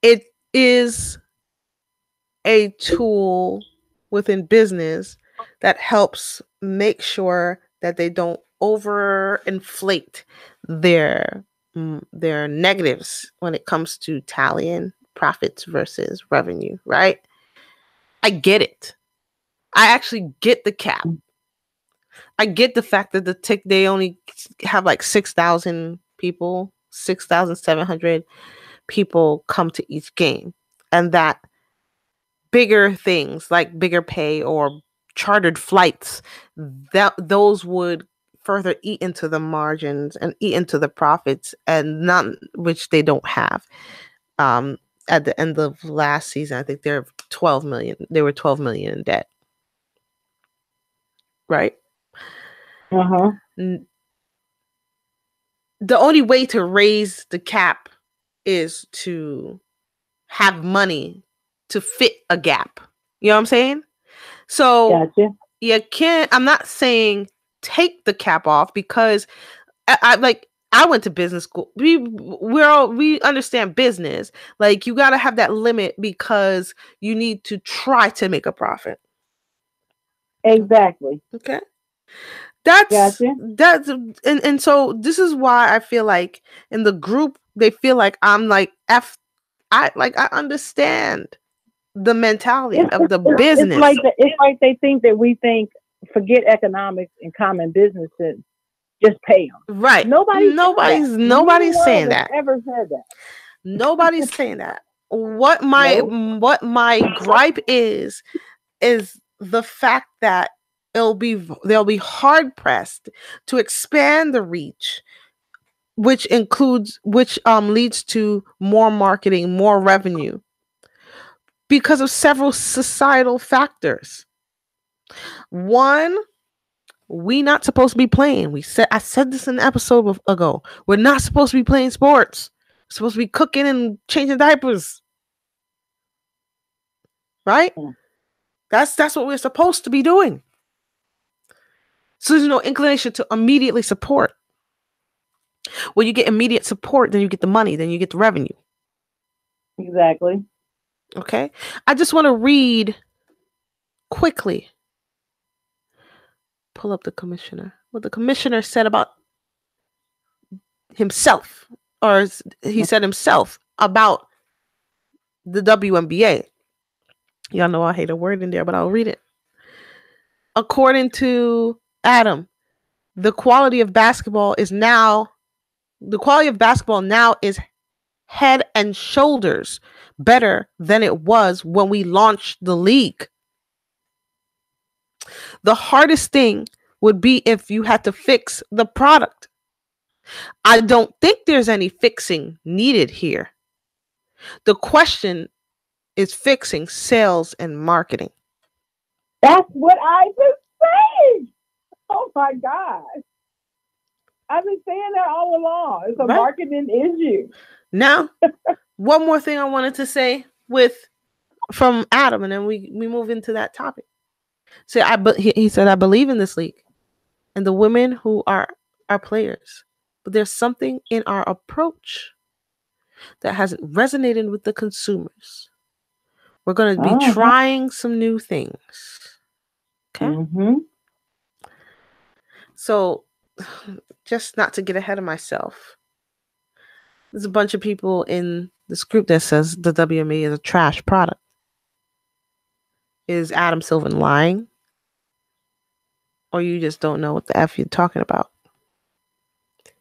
It is a tool within business that helps make sure that they don't overinflate their negatives when it comes to tallying profits versus revenue, right? I get it. I actually get the cap. I get the fact that they only have like 6,000 people, 6,700 people come to each game, and that bigger things like bigger pay or chartered flights, that those would further eat into the margins and eat into the profits, and not which they don't have. At the end of last season, I think they're 12 million. They were 12 million in debt, right? The only way to raise the cap is to have money to fit a gap. You know what I'm saying? So you can't. I'm not saying take the cap off, because I went to business school. We understand business. Like, you got to have that limit because you need to try to make a profit. Exactly. Okay. That's and so this is why I feel like in the group they feel like I'm like I understand. the mentality It's, of the it's business. it's like they think that we think forget economics and common business sense. Just pay them. Right. Nobody's saying that. Neither one Saying of us that. ever said that. Nobody's saying that. What Nope. my gripe is the fact that they'll be hard pressed to expand the reach, which leads to more marketing, more revenue, because of several societal factors. One, we not supposed to be playing. I said this in an episode ago. We're not supposed to be playing sports. We're supposed to be cooking and changing diapers. Right? That's what we're supposed to be doing. So there's no inclination to immediately support. When you get immediate support, then you get the money, then you get the revenue. Exactly. Okay? I just want to read quickly. Pull up the commissioner. What the commissioner said about himself, or he said himself about the WNBA. Y'all know I hate a word in there, but I'll read it. According to Adam, the quality of basketball now is head and shoulders better than it was when we launched the league. The hardest thing would be if you had to fix the product. I don't think there's any fixing needed here. The question is fixing sales and marketing. That's what I was saying. Oh my God. I've been saying that all along. It's a marketing issue. Now, one more thing I wanted to say from Adam, and then we move into that topic. So he said, I believe in this league and the women who are our players, but there's something in our approach that hasn't resonated with the consumers. We're going to be trying some new things. Okay. Mm-hmm. So, just not to get ahead of myself, there's a bunch of people in this group that says the WNBA is a trash product. Is Adam Silver lying? Or you just don't know what the F you're talking about?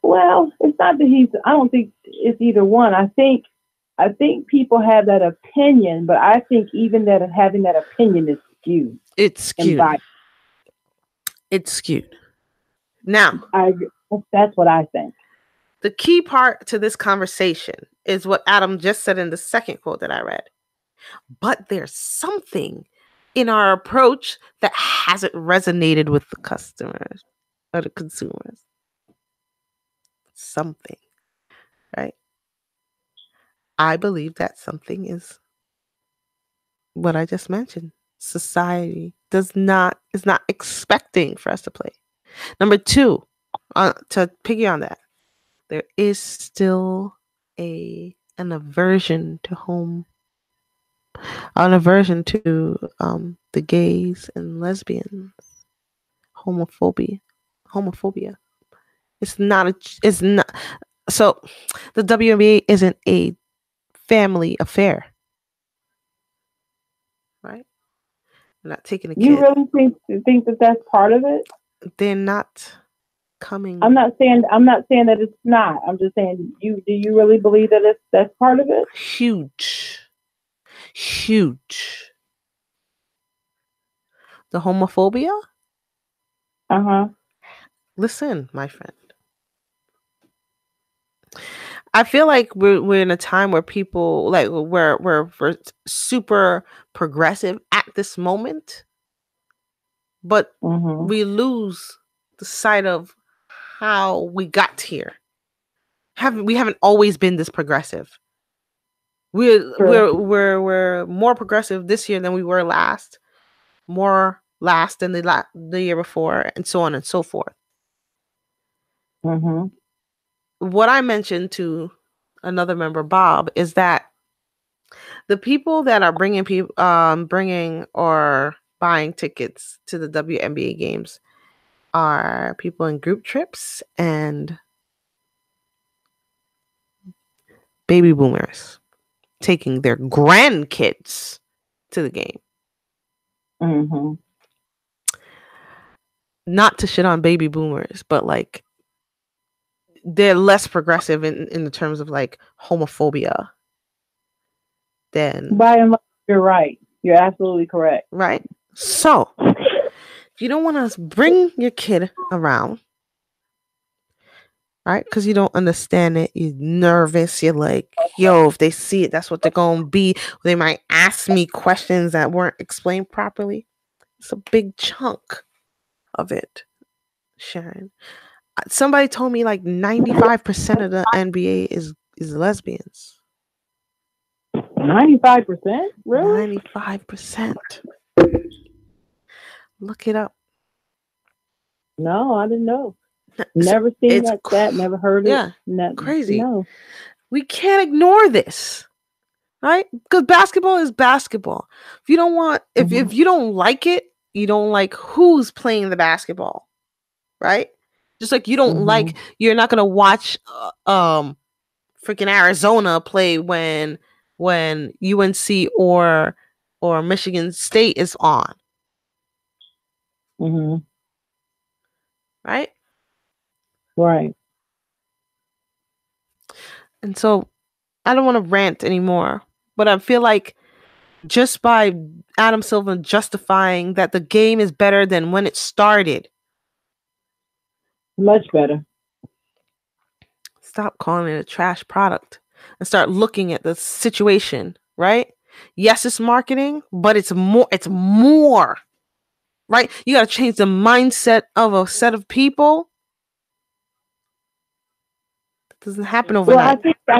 Well, it's not that I don't think it's either one. I think people have that opinion, but I think even that having that opinion is skewed. It's skewed. It's skewed. Now, that's what I think. The key part to this conversation is what Adam just said in the second quote that I read. But there's something in our approach that hasn't resonated with the customers or the consumers. Something, right? I believe that something is what I just mentioned. Society is not expecting for us to play. Number two, to piggy on that, there is still an aversion to the gays and lesbians, homophobia. It's not. So the WNBA isn't a family affair, right? They're not taking a kid. You really think that that's part of it? They're not coming. I'm not saying that it's not. I'm just saying, do you really believe that that's part of it? Huge. The homophobia? Listen, my friend. I feel like we're in a time where people we're super progressive at this moment, but we lose the sight of how we got here. We haven't always been this progressive. We're more progressive this year than we were last. More last than the year before, and so on and so forth. What I mentioned to another member, Bob, is that the people that are bringing or buying tickets to the WNBA games are people in group trips and baby boomers taking their grandkids to the game. Mm-hmm. Not to shit on baby boomers, but like they're less progressive in the terms of like homophobia than By and large, you're right. You're absolutely correct. right. So you don't want to bring your kid around, right? Because you don't understand it. You're nervous. You're like, yo, if they see it, that's what they're gonna be. They might ask me questions that weren't explained properly. It's a big chunk of it, Sharon. Somebody told me like 95% of the NBA is lesbians. 95%? Really? 95%. Look it up. No, I didn't know. Never seen that. Never heard it. Yeah, crazy. No. We can't ignore this, right? Because basketball is basketball. If you don't want, if you don't like it, you don't like who's playing the basketball, right? Just like you don't like, you're not gonna watch, freaking Arizona play when UNC or Michigan State is on, right? Right. And so I don't want to rant anymore, but I feel like just by Adam Silver justifying that the game is better than when it started. Much better. Stop calling it a trash product and start looking at the situation, right? Yes, it's marketing, but it's more, right? You got to change the mindset of a set of people. It doesn't happen overnight. Well,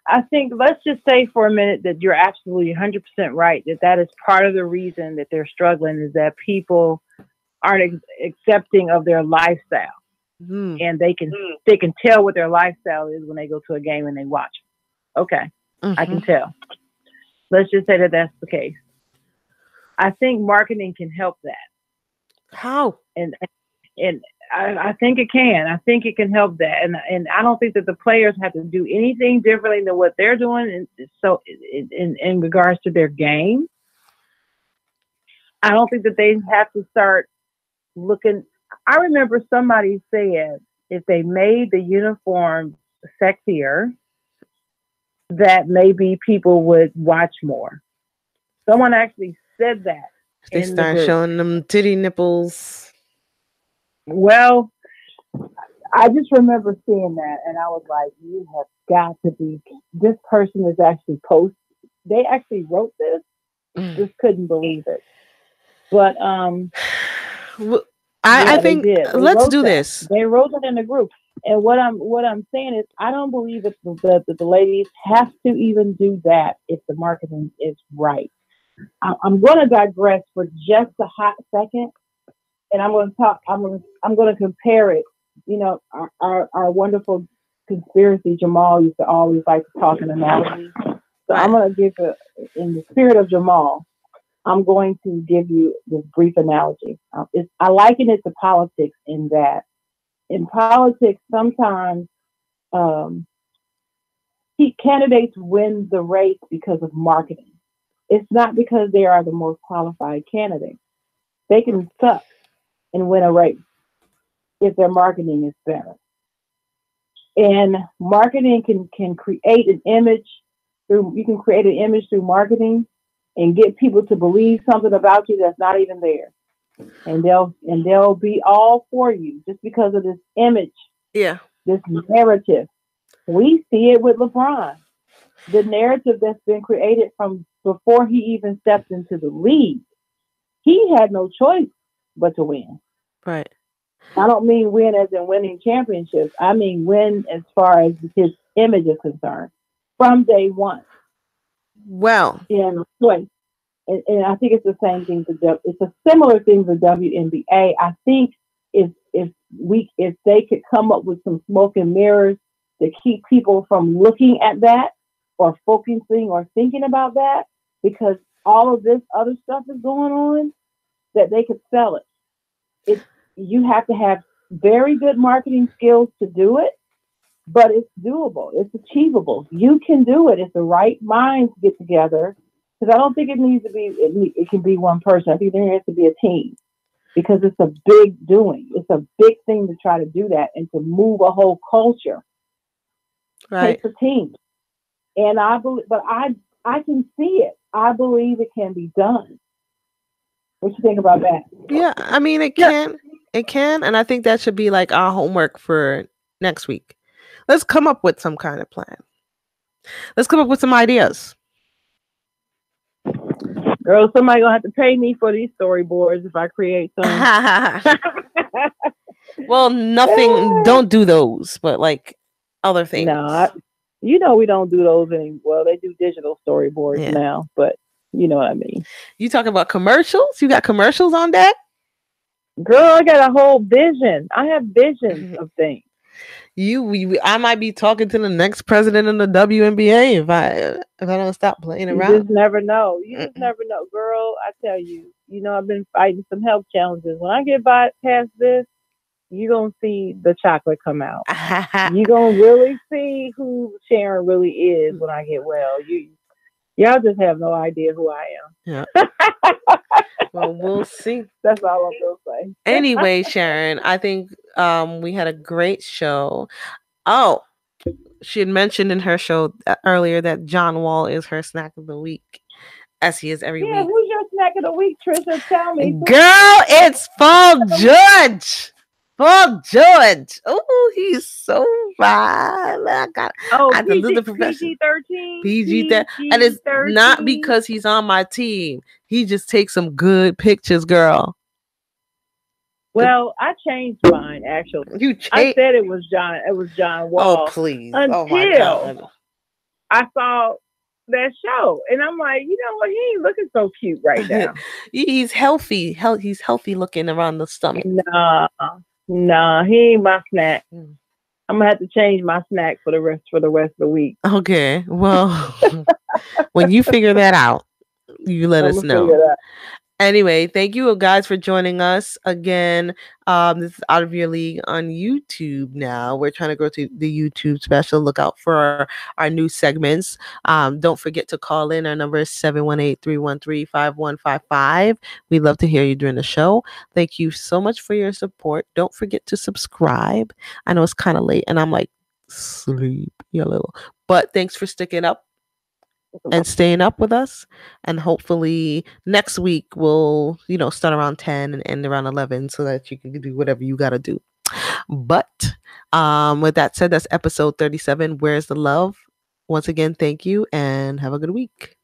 I think let's just say for a minute that you're absolutely 100% right, that is part of the reason that they're struggling, is that people aren't accepting of their lifestyle. And they can tell what their lifestyle is when they go to a game and they watch. Okay. I can tell. Let's just say that that's the case. I think marketing can help that. How? And I think it can. I think it can help that. And I don't think that the players have to do anything differently than what they're doing. So in regards to their game, I don't think that they have to start looking. I remember somebody said if they made the uniform sexier, that maybe people would watch more. Someone actually said that. They start showing them titty nipples. Well, I just remember seeing that, and I was like, you have got to be, this person is actually they actually wrote this. Just couldn't believe it. But I think let's do this. They wrote it in a group. And what I'm saying is, I don't believe that the ladies have to even do that if the marketing is right. I'm going to digress for just a hot second, and I'm going to talk. I'm going to compare it. You know, our wonderful conspiracy Jamal used to always like to talk in analogies. So I'm going to give in the spirit of Jamal, I'm going to give you this brief analogy. I liken it to politics in that. In politics, sometimes candidates win the race because of marketing. It's not because they are the most qualified candidate. They can suck and win a race if their marketing is better. And marketing can create an image through marketing and get people to believe something about you that's not even there. And they'll be all for you just because of this image. Yeah. This narrative. We see it with LeBron. The narrative that's been created from before he even stepped into the league. He had no choice but to win. Right. I don't mean win as in winning championships. I mean win as far as his image is concerned from day one. Well, and I think it's the same thing it's a similar thing to WNBA. I think if they could come up with some smoke and mirrors to keep people from looking at that or focusing or thinking about that, because all of this other stuff is going on, that they could sell it. You have to have very good marketing skills to do it, but it's doable. It's achievable. You can do it if the right minds get together Because I don't think it needs to be. It can be one person. I think there has to be a team because it's a big doing. It's a big thing to try to do that and to move a whole culture. Right. Takes a team, and I believe, but I can see it. I believe it can be done. What you think about that? Yeah, I mean it can. It can, and I think that should be like our homework for next week. Let's come up with some kind of plan. Let's come up with some ideas. Girl, somebody gonna have to pay me for these storyboards if I create some. Well, nothing. Don't do those, but like other things. No, we don't do those anymore. Well, they do digital storyboards now, but you know what I mean. You talking about commercials? You got commercials on deck? Girl, I got a whole vision. I have visions of things. I might be talking to the next president of the WNBA if I don't stop playing around. You just never know. Just never know, girl. I tell you, I've been fighting some health challenges. When I get past this, you're gonna see the chocolate come out. You're gonna really see who Sharon really is when I get well. Y'all just have no idea who I am. Yeah. Well, we'll see. That's all I'm gonna say. Anyway, Sharon, I think we had a great show. Oh, she had mentioned in her show earlier that John Wall is her snack of the week, as he is every week. Yeah, who's your snack of the week, Trisha? Tell me. Girl, it's Paul George. Paul George. Oh, he's so fine. I have to lose the profession. PG-13. And it's not because he's on my team. He just takes some good pictures, girl. Well, I changed mine actually. I said it was John Wall. Oh, please. Until I saw that show. And I'm like, you know what? He ain't looking so cute right now. He's healthy. He's healthy looking around the stomach. Nah, he ain't my snack. I'm gonna have to change my snack for the rest of the week. Okay. Well, when you figure that out, you let us know. Anyway, thank you guys for joining us again. This is Out of Your League on YouTube now. We're trying to go to the YouTube special. Look out for our new segments. Don't forget to call in. Our number is 718-313-5155. We'd love to hear you during the show. Thank you so much for your support. Don't forget to subscribe. I know it's kind of late and I'm like, sleep, you little. But thanks for sticking up and staying up with us, and hopefully next week we'll start around 10 and end around 11 so that you can do whatever you got to do. But with that said, that's episode 37, Where's the Love? Once again, thank you and have a good week.